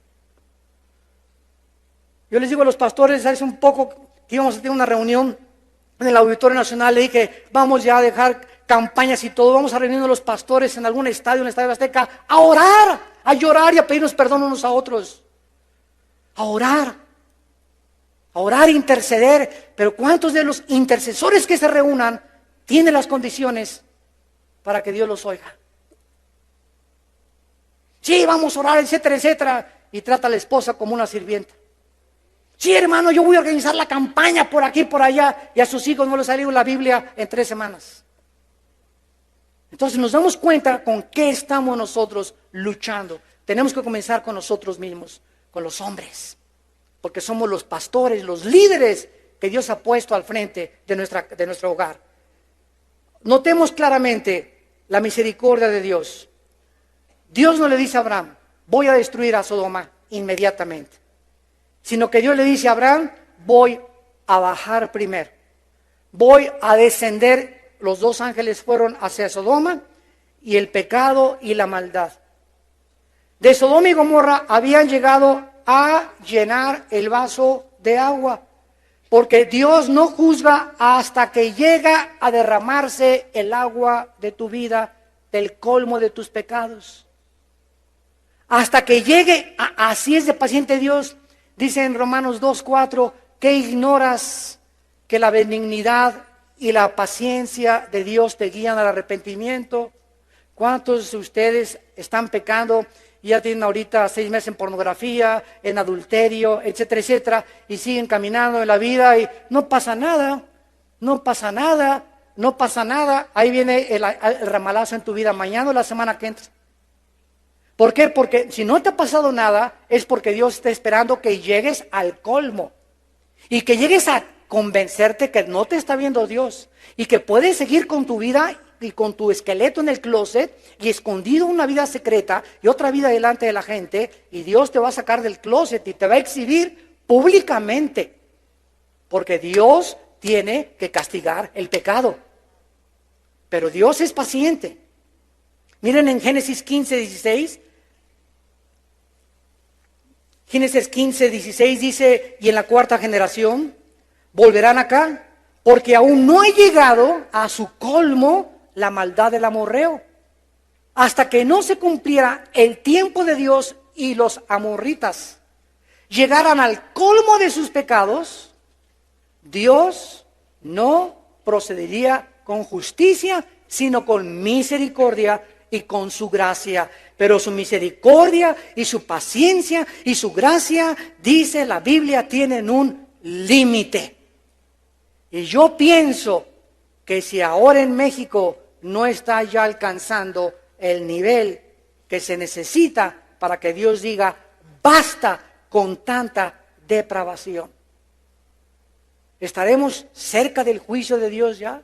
Yo les digo a los pastores, hace un poco que íbamos a tener una reunión en el Auditorio Nacional, le dije, vamos ya a dejar campañas y todo, vamos a reunirnos los pastores en algún estadio, en el Estadio Azteca, a orar, a llorar y a pedirnos perdón unos a otros. A orar, interceder. Pero ¿cuántos de los intercesores que se reúnan tienen las condiciones para que Dios los oiga? Sí, vamos a orar, etcétera, etcétera. Y trata a la esposa como una sirvienta. Sí, hermano, yo voy a organizar la campaña por aquí, por allá. Y a sus hijos no les ha leído la Biblia en 3 semanas. Entonces nos damos cuenta con qué estamos nosotros luchando. Tenemos que comenzar con nosotros mismos, con los hombres. Porque somos los pastores, los líderes que Dios ha puesto al frente de nuestro hogar. Notemos claramente la misericordia de Dios. Dios no le dice a Abraham, voy a destruir a Sodoma inmediatamente. Sino que Dios le dice a Abraham, voy a bajar primero. Voy a descender. Los 2 ángeles fueron hacia Sodoma y el pecado y la maldad. De Sodoma y Gomorra habían llegado a llenar el vaso de agua. Porque Dios no juzga hasta que llega a derramarse el agua de tu vida, del colmo de tus pecados. Hasta que llegue, así es de paciente Dios. Dice en Romanos 2:4, ¿qué ignoras que la benignidad y la paciencia de Dios te guían al arrepentimiento? ¿Cuántos de ustedes están pecando y ya tienen ahorita 6 meses en pornografía, en adulterio, etcétera, etcétera, y siguen caminando en la vida y no pasa nada, no pasa nada, no pasa nada? Ahí viene el ramalazo en tu vida mañana o la semana que entra. ¿Por qué? Porque si no te ha pasado nada, es porque Dios está esperando que llegues al colmo y que llegues a convencerte que no te está viendo Dios y que puedes seguir con tu vida y con tu esqueleto en el closet y escondido una vida secreta y otra vida delante de la gente, y Dios te va a sacar del closet y te va a exhibir públicamente, porque Dios tiene que castigar el pecado. Pero Dios es paciente. Miren en Génesis 15:16. Génesis 15:16 dice, y en la 4ª generación volverán acá, porque aún no ha llegado a su colmo la maldad del amorreo, hasta que no se cumpliera el tiempo de Dios y los amorritas llegaran al colmo de sus pecados, Dios no procedería con justicia, sino con misericordia y con su gracia. Pero su misericordia y su paciencia y su gracia, dice la Biblia, tienen un límite. Y yo pienso que si ahora en México no está ya alcanzando el nivel que se necesita para que Dios diga, basta con tanta depravación. ¿Estaremos cerca del juicio de Dios ya?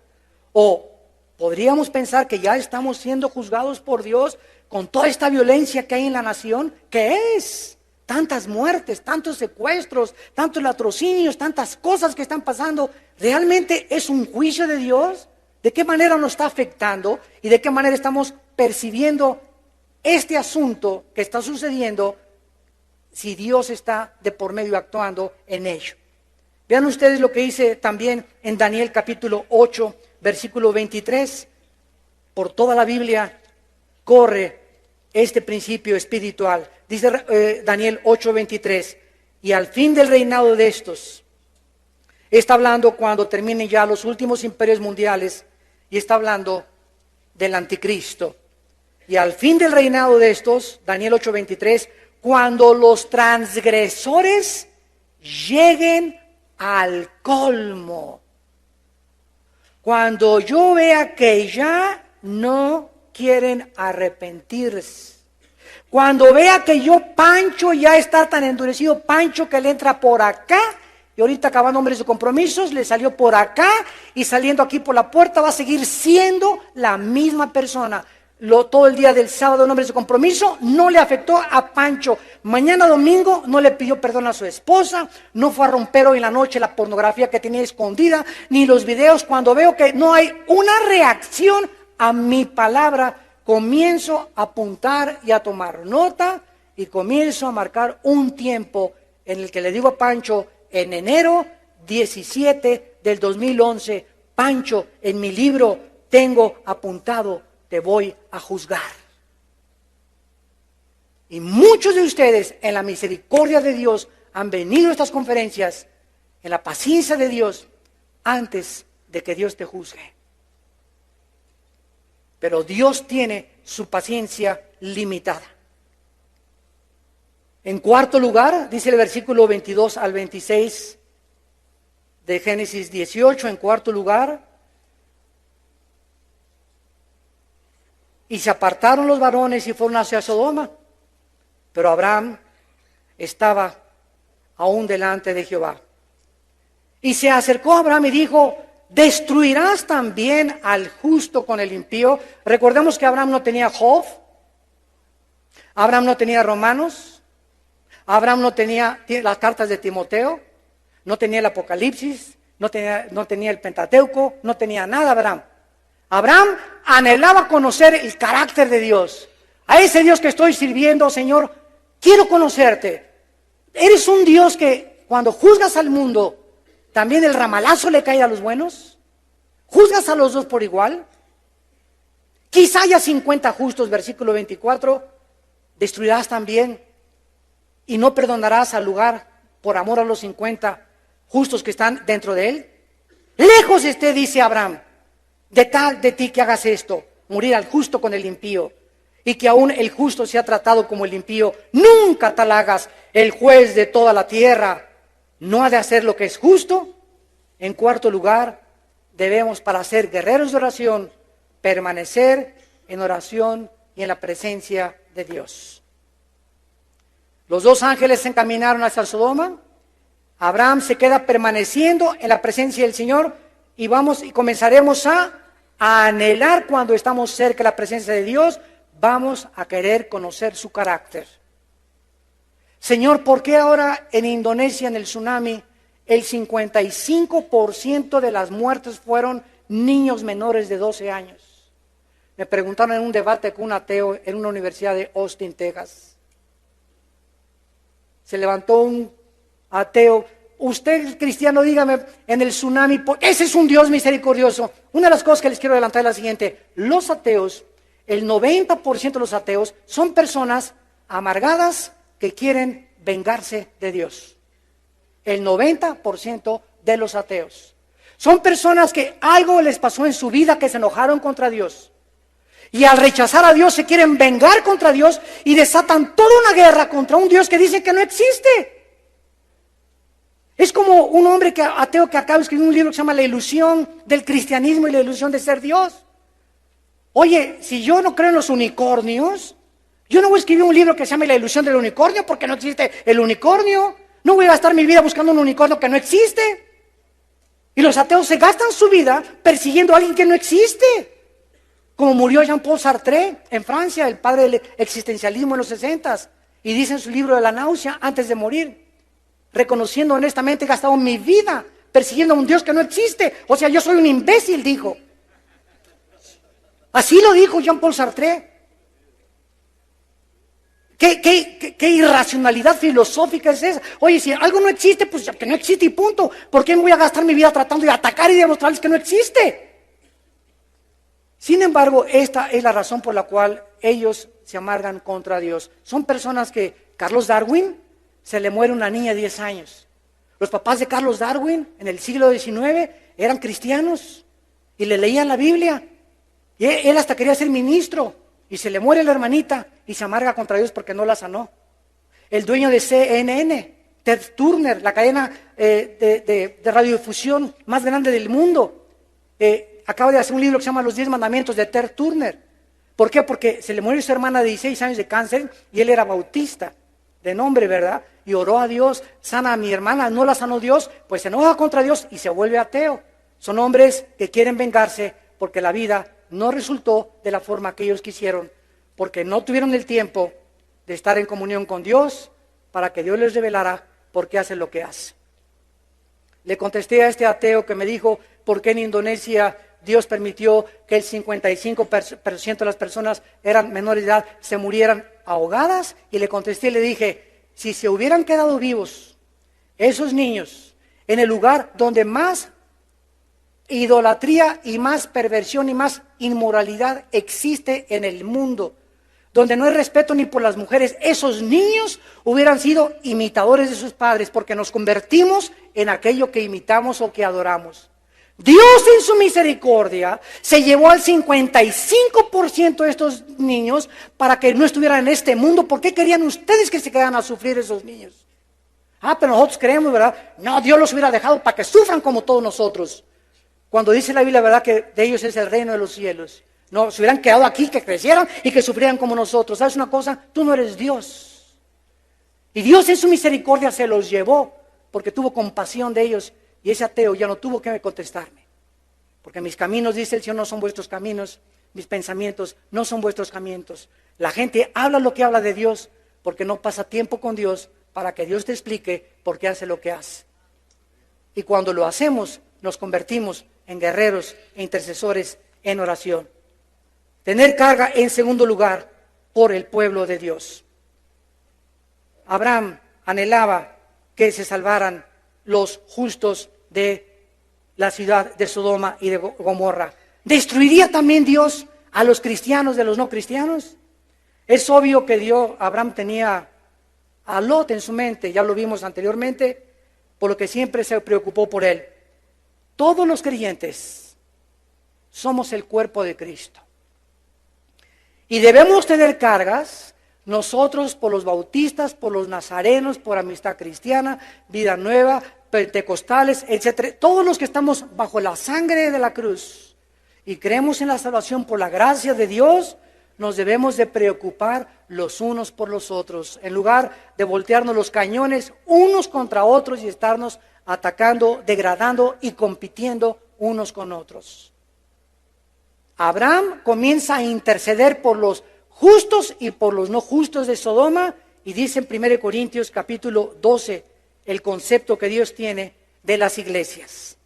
¿O podríamos pensar que ya estamos siendo juzgados por Dios con toda esta violencia que hay en la nación? ¿Qué es? Tantas muertes, tantos secuestros, tantos latrocinios, tantas cosas que están pasando. ¿Realmente es un juicio de Dios? ¿De qué manera nos está afectando? ¿Y de qué manera estamos percibiendo este asunto que está sucediendo si Dios está de por medio actuando en ello? Vean ustedes lo que dice también en Daniel capítulo 8, versículo 23. Por toda la Biblia corre este principio espiritual. Dice Daniel 8, 23. Y al fin del reinado de estos, está hablando cuando terminen ya los últimos imperios mundiales, y está hablando del anticristo. Y al fin del reinado de estos, Daniel 8, 23, cuando los transgresores lleguen al colmo. Cuando yo vea que ya no quieren arrepentirse. Cuando vea que Pancho, ya está tan endurecido, Pancho, que le entra por acá, y ahorita acabando hombres de compromisos, le salió por acá, y saliendo aquí por la puerta va a seguir siendo la misma persona. Todo el día del sábado en hombres de compromiso no le afectó a Pancho. Mañana domingo no le pidió perdón a su esposa, no fue a romper hoy en la noche la pornografía que tenía escondida, ni los videos. Cuando veo que no hay una reacción a mi palabra, comienzo a apuntar y a tomar nota, y comienzo a marcar un tiempo en el que le digo a Pancho, en enero 17 del 2011, Pancho, en mi libro tengo apuntado, te voy a juzgar. Y muchos de ustedes, en la misericordia de Dios, han venido a estas conferencias, en la paciencia de Dios, antes de que Dios te juzgue. Pero Dios tiene su paciencia limitada. En cuarto lugar, dice el versículo 22 al 26 de Génesis 18, en cuarto lugar, y se apartaron los varones y fueron hacia Sodoma, pero Abraham estaba aún delante de Jehová. Y se acercó a Abraham y dijo, ¿destruirás también al justo con el impío? Recordemos que Abraham no tenía Job, Abraham no tenía Romanos, Abraham no tenía las cartas de Timoteo, no tenía el Apocalipsis, no tenía el Pentateuco, no tenía nada Abraham. Abraham anhelaba conocer el carácter de Dios. A ese Dios que estoy sirviendo, Señor, quiero conocerte. ¿Eres un Dios que cuando juzgas al mundo, también el ramalazo le cae a los buenos? ¿Juzgas a los dos por igual? Quizá haya 50 justos, versículo 24, destruirás también y no perdonarás al lugar por amor a los 50 justos que están dentro de él. Lejos esté, dice Abraham, de ti que hagas esto, morir al justo con el impío, y que aún el justo sea tratado como el impío. Nunca tal hagas, el juez de toda la tierra no ha de hacer lo que es justo. En cuarto lugar, debemos, para ser guerreros de oración, permanecer en oración y en la presencia de Dios. Los dos ángeles se encaminaron hacia Sodoma. Abraham se queda permaneciendo en la presencia del Señor, y comenzaremos a anhelar cuando estamos cerca de la presencia de Dios. Vamos a querer conocer su carácter. Señor, ¿por qué ahora en Indonesia, en el tsunami, el 55% de las muertes fueron niños menores de 12 años? Me preguntaron en un debate con un ateo en una universidad de Austin, Texas. Se levantó un ateo. Usted, cristiano, dígame, en el tsunami, ese es un Dios misericordioso. Una de las cosas que les quiero adelantar es la siguiente. Los ateos, el 90% de los ateos son personas amargadas que quieren vengarse de Dios. El 90% de los ateos son personas que algo les pasó en su vida, que se enojaron contra Dios. Y al rechazar a Dios se quieren vengar contra Dios y desatan toda una guerra contra un Dios que dice que no existe. Es como un hombre ateo que acaba de escribir un libro que se llama La ilusión del cristianismo y la ilusión de ser Dios. Oye, si yo no creo en los unicornios, yo no voy a escribir un libro que se llame La ilusión del unicornio porque no existe el unicornio. No voy a gastar mi vida buscando un unicornio que no existe. Y los ateos se gastan su vida persiguiendo a alguien que no existe. Como murió Jean-Paul Sartre en Francia, el padre del existencialismo en los 60s. Y dice en su libro de la náusea, antes de morir, reconociendo honestamente, he gastado mi vida persiguiendo a un Dios que no existe. O sea, yo soy un imbécil, dijo. Así lo dijo Jean-Paul Sartre. ¿Qué irracionalidad filosófica es esa? Oye, si algo no existe, pues que no existe y punto. ¿Por qué me voy a gastar mi vida tratando de atacar y demostrarles que no existe? Sin embargo, esta es la razón por la cual ellos se amargan contra Dios. Son personas que, Carlos Darwin, se le muere una niña de 10 años. Los papás de Carlos Darwin, en el siglo XIX, eran cristianos y le leían la Biblia. Y él hasta quería ser ministro. Y se le muere la hermanita y se amarga contra Dios porque no la sanó. El dueño de CNN, Ted Turner, la cadena de radiodifusión más grande del mundo, acaba de hacer un libro que se llama Los 10 Mandamientos de Ted Turner. ¿Por qué? Porque se le murió su hermana de 16 años de cáncer y él era bautista, de nombre, ¿verdad? Y oró a Dios, sana a mi hermana, no la sanó Dios, pues se enoja contra Dios y se vuelve ateo. Son hombres que quieren vengarse porque la vida no resultó de la forma que ellos quisieron, porque no tuvieron el tiempo de estar en comunión con Dios para que Dios les revelara por qué hace lo que hace. Le contesté a este ateo que me dijo por qué en Indonesia Dios permitió que el 55% de las personas eran menores de edad, se murieran ahogadas, y le contesté y le dije, si se hubieran quedado vivos esos niños en el lugar donde más idolatría y más perversión y más inmoralidad existe en el mundo, donde no hay respeto ni por las mujeres, esos niños hubieran sido imitadores de sus padres, porque nos convertimos en aquello que imitamos o que adoramos. Dios en su misericordia se llevó al 55% de estos niños para que no estuvieran en este mundo. ¿Por qué querían ustedes que se quedaran a sufrir esos niños? Pero nosotros creemos, ¿verdad? No, Dios los hubiera dejado para que sufran como todos nosotros. Cuando dice la Biblia, ¿verdad?, que de ellos es el reino de los cielos. No, se hubieran quedado aquí, que crecieran y que sufrieran como nosotros. ¿Sabes una cosa? Tú no eres Dios. Y Dios en su misericordia se los llevó porque tuvo compasión de ellos. Y ese ateo ya no tuvo que contestarme. Porque mis caminos, dice el Señor, no son vuestros caminos. Mis pensamientos no son vuestros caminos. La gente habla lo que habla de Dios porque no pasa tiempo con Dios para que Dios te explique por qué hace lo que hace. Y cuando lo hacemos, nos convertimos en guerreros e intercesores en oración. Tener carga en segundo lugar por el pueblo de Dios. Abraham anhelaba que se salvaran los justos de la ciudad de Sodoma y de Gomorra. ¿Destruiría también Dios a los cristianos de los no cristianos? Es obvio que Abraham tenía a Lot en su mente, ya lo vimos anteriormente, por lo que siempre se preocupó por él. Todos los creyentes somos el cuerpo de Cristo. Y debemos tener cargas, nosotros por los bautistas, por los nazarenos, por Amistad Cristiana, Vida Nueva, pentecostales, etc. Todos los que estamos bajo la sangre de la cruz y creemos en la salvación por la gracia de Dios, nos debemos de preocupar los unos por los otros, en lugar de voltearnos los cañones unos contra otros y estarnos atacando, degradando y compitiendo unos con otros. Abraham comienza a interceder por los justos y por los no justos de Sodoma, y dice en 1 Corintios capítulo 12 el concepto que Dios tiene de las iglesias.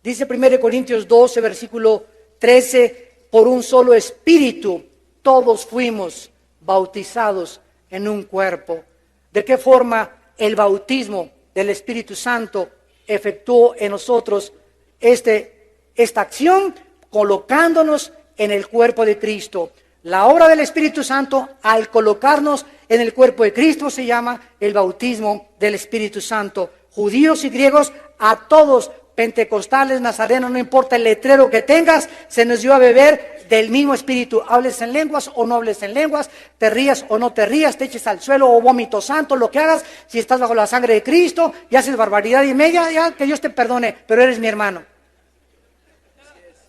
Dice 1 Corintios 12 versículo 13, por un solo espíritu todos fuimos bautizados en un cuerpo. ¿De qué forma el bautismo del Espíritu Santo efectuó en nosotros esta acción? Colocándonos en el cuerpo de Cristo. La obra del Espíritu Santo, al colocarnos en el cuerpo de Cristo, se llama el bautismo del Espíritu Santo. Judíos y griegos, a todos, pentecostales, nazarenos, no importa el letrero que tengas, se nos dio a beber del mismo Espíritu. Hables en lenguas o no hables en lenguas, te rías o no te rías, te eches al suelo o vómito santo, lo que hagas, si estás bajo la sangre de Cristo y haces barbaridad y media, ya que Dios te perdone, pero eres mi hermano.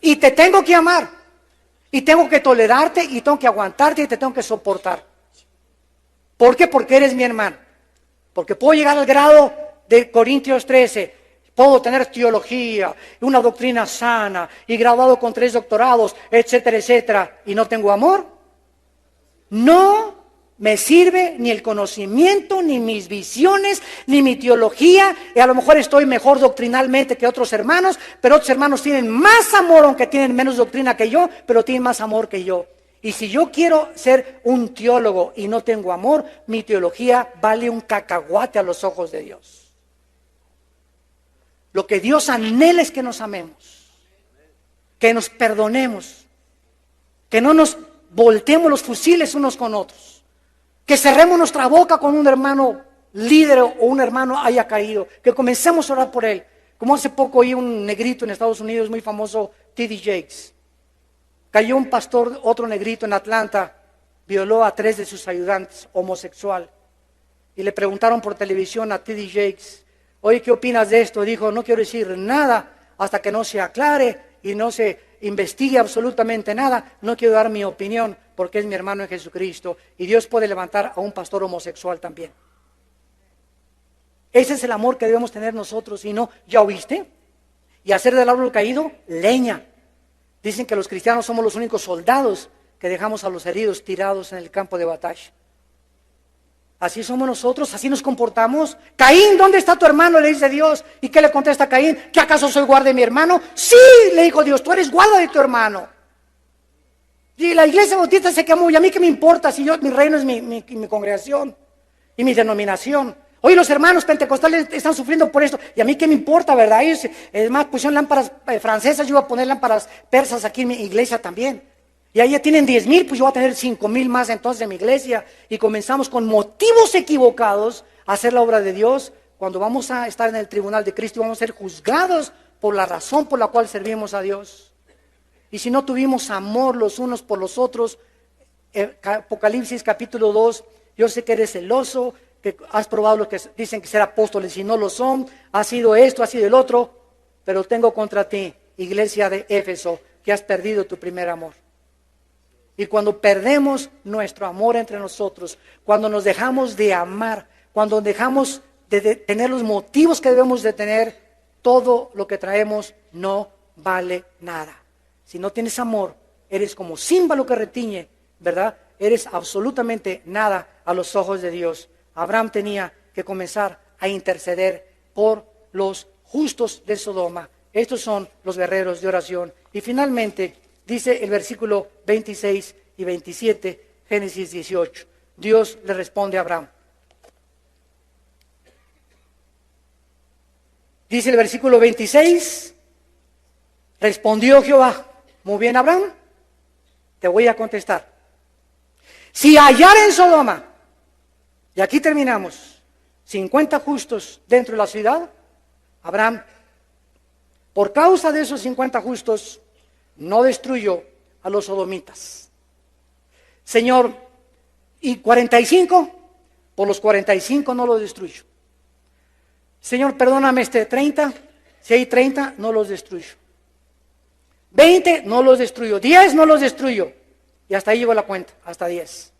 Y te tengo que amar, y tengo que tolerarte, y tengo que aguantarte, y te tengo que soportar. ¿Por qué? Porque eres mi hermano. Porque puedo llegar al grado de Corintios 13. Puedo tener teología, una doctrina sana y graduado con 3 doctorados, etcétera, etcétera, y no tengo amor. No me sirve ni el conocimiento, ni mis visiones, ni mi teología. Y a lo mejor estoy mejor doctrinalmente que otros hermanos, pero otros hermanos tienen más amor, aunque tienen menos doctrina que yo, pero tienen más amor que yo. Y si yo quiero ser un teólogo y no tengo amor, mi teología vale un cacahuate a los ojos de Dios. Lo que Dios anhela es que nos amemos, que nos perdonemos, que no nos volteemos los fusiles unos con otros, que cerremos nuestra boca con un hermano líder o un hermano haya caído, que comencemos a orar por él. Como hace poco oí un negrito en Estados Unidos muy famoso, T.D. Jakes. Cayó un pastor, otro negrito en Atlanta, violó a 3 de sus ayudantes, homosexual. Y le preguntaron por televisión a T.D. Jakes, oye, ¿qué opinas de esto? Dijo, no quiero decir nada hasta que no se aclare y no se investigue absolutamente nada. No quiero dar mi opinión porque es mi hermano en Jesucristo y Dios puede levantar a un pastor homosexual también. Ese es el amor que debemos tener nosotros y no, ¿ya oíste? Y hacer del árbol caído leña. Dicen que los cristianos somos los únicos soldados que dejamos a los heridos tirados en el campo de batalla. Así somos nosotros, así nos comportamos. Caín, ¿dónde está tu hermano? Le dice Dios. ¿Y qué le contesta Caín? ¿Que acaso soy guarda de mi hermano? Sí, le dijo Dios, tú eres guarda de tu hermano. Y la iglesia bautista se quemó, ¿y a mí qué me importa si mi reino es mi congregación y mi denominación? Hoy los hermanos pentecostales están sufriendo por esto, y a mí qué me importa, ¿verdad? Ellos, es más, pusieron lámparas francesas, yo iba a poner lámparas persas aquí en mi iglesia también. Y ahí ya tienen 10,000, pues yo voy a tener 5,000 más entonces en mi iglesia. Y comenzamos con motivos equivocados a hacer la obra de Dios. Cuando vamos a estar en el tribunal de Cristo, vamos a ser juzgados por la razón por la cual servimos a Dios. Y si no tuvimos amor los unos por los otros, Apocalipsis capítulo 2, yo sé que eres celoso, que has probado los que dicen que ser apóstoles y no lo son, ha sido esto, ha sido el otro, pero tengo contra ti, iglesia de Éfeso, que has perdido tu primer amor. Y cuando perdemos nuestro amor entre nosotros, cuando nos dejamos de amar, cuando dejamos de tener los motivos que debemos de tener, todo lo que traemos no vale nada. Si no tienes amor, eres como címbalo que retiñe, ¿verdad? Eres absolutamente nada a los ojos de Dios. Abraham tenía que comenzar a interceder por los justos de Sodoma. Estos son los guerreros de oración. Y finalmente, dice el versículo 26 y 27, Génesis 18. Dios le responde a Abraham. Dice el versículo 26, respondió Jehová, muy bien Abraham, te voy a contestar. Si hallara en Sodoma, y aquí terminamos, 50 justos dentro de la ciudad, Abraham, por causa de esos 50 justos, no destruyó a los sodomitas. Señor, ¿y 45? Por los 45 no los destruyo. Señor, perdóname 30, si hay 30, no los destruyo. 20, no los destruyo. 10, no los destruyo. Y hasta ahí llegó la cuenta, hasta 10.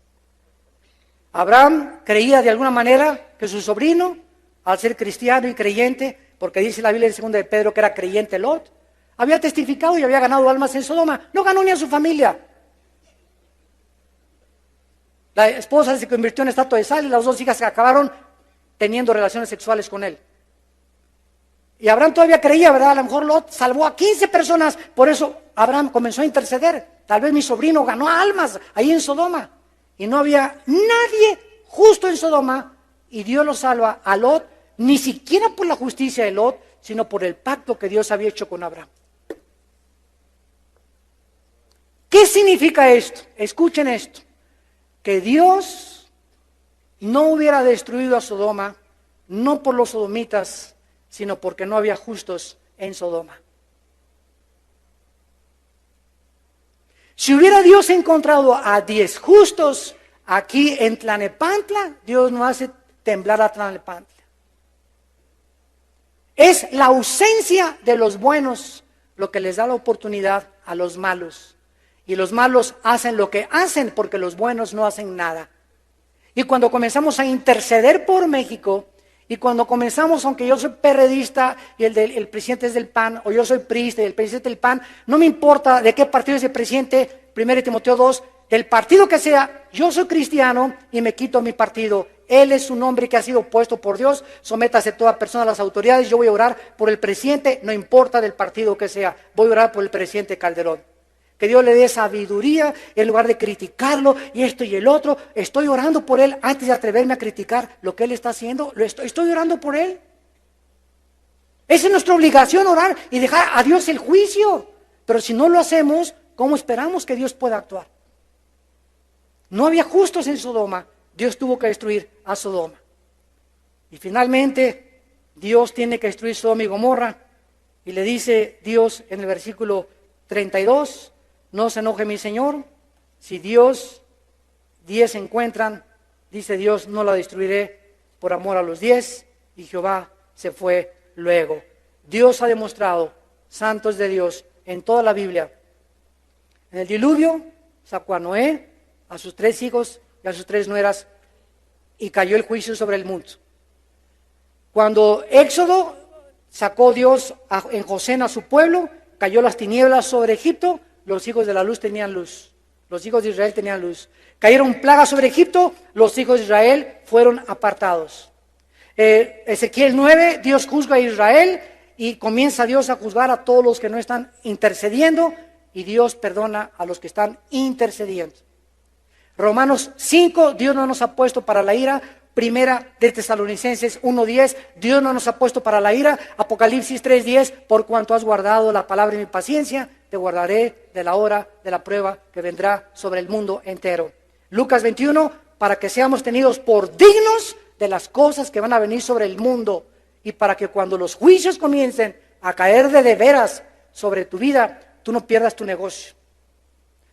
Abraham creía de alguna manera que su sobrino, al ser cristiano y creyente, porque dice la Biblia en 2 de Pedro que era creyente Lot, había testificado y había ganado almas en Sodoma. No ganó ni a su familia. La esposa se convirtió en estatua de sal y las 2 hijas acabaron teniendo relaciones sexuales con él. Y Abraham todavía creía, ¿verdad? A lo mejor Lot salvó a 15 personas. Por eso Abraham comenzó a interceder. Tal vez mi sobrino ganó almas ahí en Sodoma. Y no había nadie justo en Sodoma. Y Dios lo salva a Lot, ni siquiera por la justicia de Lot, sino por el pacto que Dios había hecho con Abraham. ¿Qué significa esto? Escuchen esto. Que Dios no hubiera destruido a Sodoma, no por los sodomitas, sino porque no había justos en Sodoma. Si hubiera Dios encontrado a 10 justos aquí en Tlalnepantla, Dios no hace temblar a Tlalnepantla. Es la ausencia de los buenos lo que les da la oportunidad a los malos. Y los malos hacen lo que hacen porque los buenos no hacen nada. Y cuando comenzamos a interceder por México Y cuando comenzamos, aunque yo soy perredista y el presidente es del PAN, o yo soy priista y el presidente del PAN, no me importa de qué partido es el presidente, 1 Timoteo 2, del partido que sea, yo soy cristiano y me quito mi partido. Él es un hombre que ha sido puesto por Dios, sométase toda persona a las autoridades, yo voy a orar por el presidente, no importa del partido que sea, voy a orar por el presidente Calderón. Que Dios le dé sabiduría en lugar de criticarlo y esto y el otro. Estoy orando por él antes de atreverme a criticar lo que él está haciendo. Estoy orando por él. Esa es nuestra obligación, orar y dejar a Dios el juicio. Pero si no lo hacemos, ¿cómo esperamos que Dios pueda actuar? No había justos en Sodoma. Dios tuvo que destruir a Sodoma. Y finalmente, Dios tiene que destruir Sodoma y Gomorra. Y le dice Dios en el versículo 32, no se enoje mi Señor, si 10 se encuentran, dice Dios, no la destruiré por amor a los 10, y Jehová se fue luego. Dios ha demostrado, santos de Dios, en toda la Biblia. En el diluvio sacó a Noé, a sus 3 hijos y a sus 3 nueras, y cayó el juicio sobre el mundo. Cuando Éxodo sacó Dios en Gosén a su pueblo, cayó las tinieblas sobre Egipto, los hijos de la luz tenían luz. Los hijos de Israel tenían luz. Cayeron plagas sobre Egipto, los hijos de Israel fueron apartados. Ezequiel 9, Dios juzga a Israel y comienza Dios a juzgar a todos los que no están intercediendo y Dios perdona a los que están intercediendo. Romanos 5, Dios no nos ha puesto para la ira. Primera de Tesalonicenses 1:10, Dios no nos ha puesto para la ira. Apocalipsis 3:10, por cuanto has guardado la palabra de mi paciencia, te guardaré de la hora de la prueba que vendrá sobre el mundo entero. Lucas 21, para que seamos tenidos por dignos de las cosas que van a venir sobre el mundo y para que cuando los juicios comiencen a caer de veras sobre tu vida, tú no pierdas tu negocio,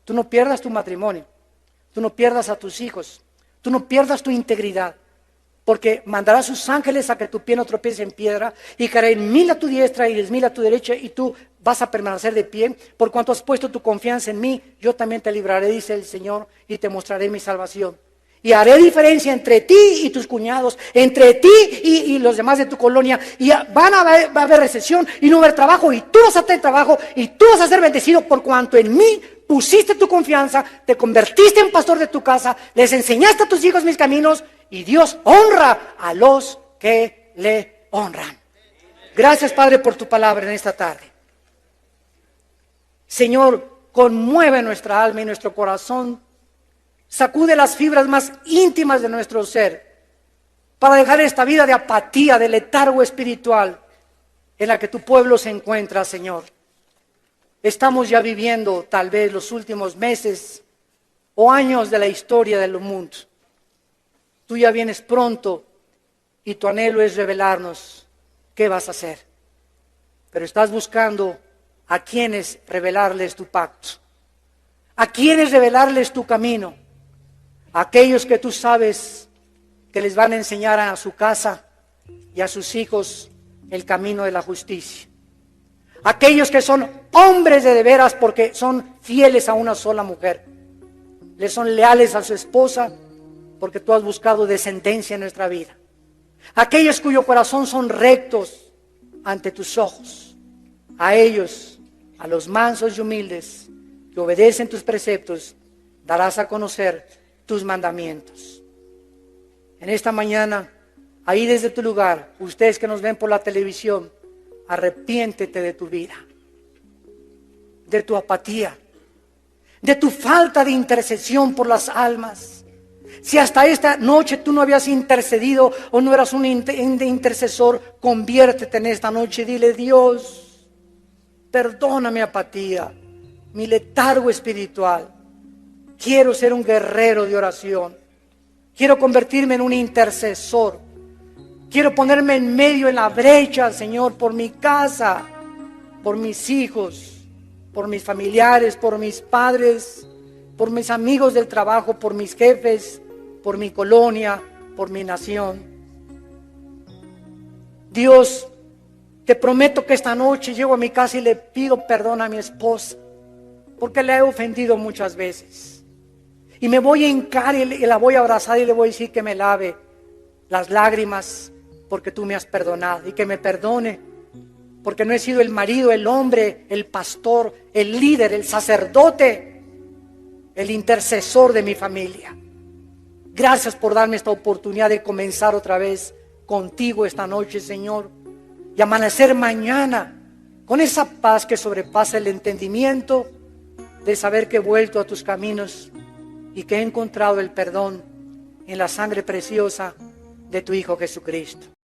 tú no pierdas tu matrimonio, tú no pierdas a tus hijos, tú no pierdas tu integridad. Porque mandará sus ángeles a que tu pie no tropiece en piedra, y caerán 1000 a tu diestra y 10,000 a tu derecha, y tú vas a permanecer de pie. Por cuanto has puesto tu confianza en mí, yo también te libraré, dice el Señor, y te mostraré mi salvación. Y haré diferencia entre ti y tus cuñados, entre ti y los demás de tu colonia. Y va a haber recesión y no va a haber trabajo, y tú vas a tener trabajo, y tú vas a ser bendecido por cuanto en mí pusiste tu confianza, te convertiste en pastor de tu casa, les enseñaste a tus hijos mis caminos, y Dios honra a los que le honran. Gracias, Padre, por tu palabra en esta tarde. Señor, conmueve nuestra alma y nuestro corazón. Sacude las fibras más íntimas de nuestro ser para dejar esta vida de apatía, de letargo espiritual en la que tu pueblo se encuentra, Señor. Estamos ya viviendo tal vez los últimos meses o años de la historia del mundo. Tú ya vienes pronto y tu anhelo es revelarnos qué vas a hacer. Pero estás buscando a quienes revelarles tu pacto, a quienes revelarles tu camino, a aquellos que tú sabes que les van a enseñar a su casa y a sus hijos el camino de la justicia. Aquellos que son hombres de veras porque son fieles a una sola mujer, les son leales a su esposa, porque tú has buscado descendencia en nuestra vida. Aquellos cuyo corazón son rectos ante tus ojos, a ellos, a los mansos y humildes que obedecen tus preceptos, darás a conocer tus mandamientos. En esta mañana, ahí desde tu lugar, ustedes que nos ven por la televisión, arrepiéntete de tu vida, de tu apatía, de tu falta de intercesión por las almas. Si hasta esta noche tú no habías intercedido o no eras un intercesor, conviértete en esta noche y dile: Dios, perdona mi apatía, mi letargo espiritual. Quiero ser un guerrero de oración. Quiero convertirme en un intercesor. Quiero ponerme en medio en la brecha, Señor, por mi casa, por mis hijos, por mis familiares, por mis padres, por mis amigos del trabajo, por mis jefes, por mi colonia, por mi nación. Dios, te prometo que esta noche llego a mi casa y le pido perdón a mi esposa, porque la he ofendido muchas veces. Y me voy a hincar y la voy a abrazar y le voy a decir que me lave las lágrimas, porque tú me has perdonado, y que me perdone porque no he sido el marido, el hombre, el pastor, el líder, el sacerdote, el intercesor de mi familia. Gracias por darme esta oportunidad de comenzar otra vez contigo esta noche, Señor, y amanecer mañana con esa paz que sobrepasa el entendimiento, de saber que he vuelto a tus caminos y que he encontrado el perdón en la sangre preciosa de tu Hijo Jesucristo.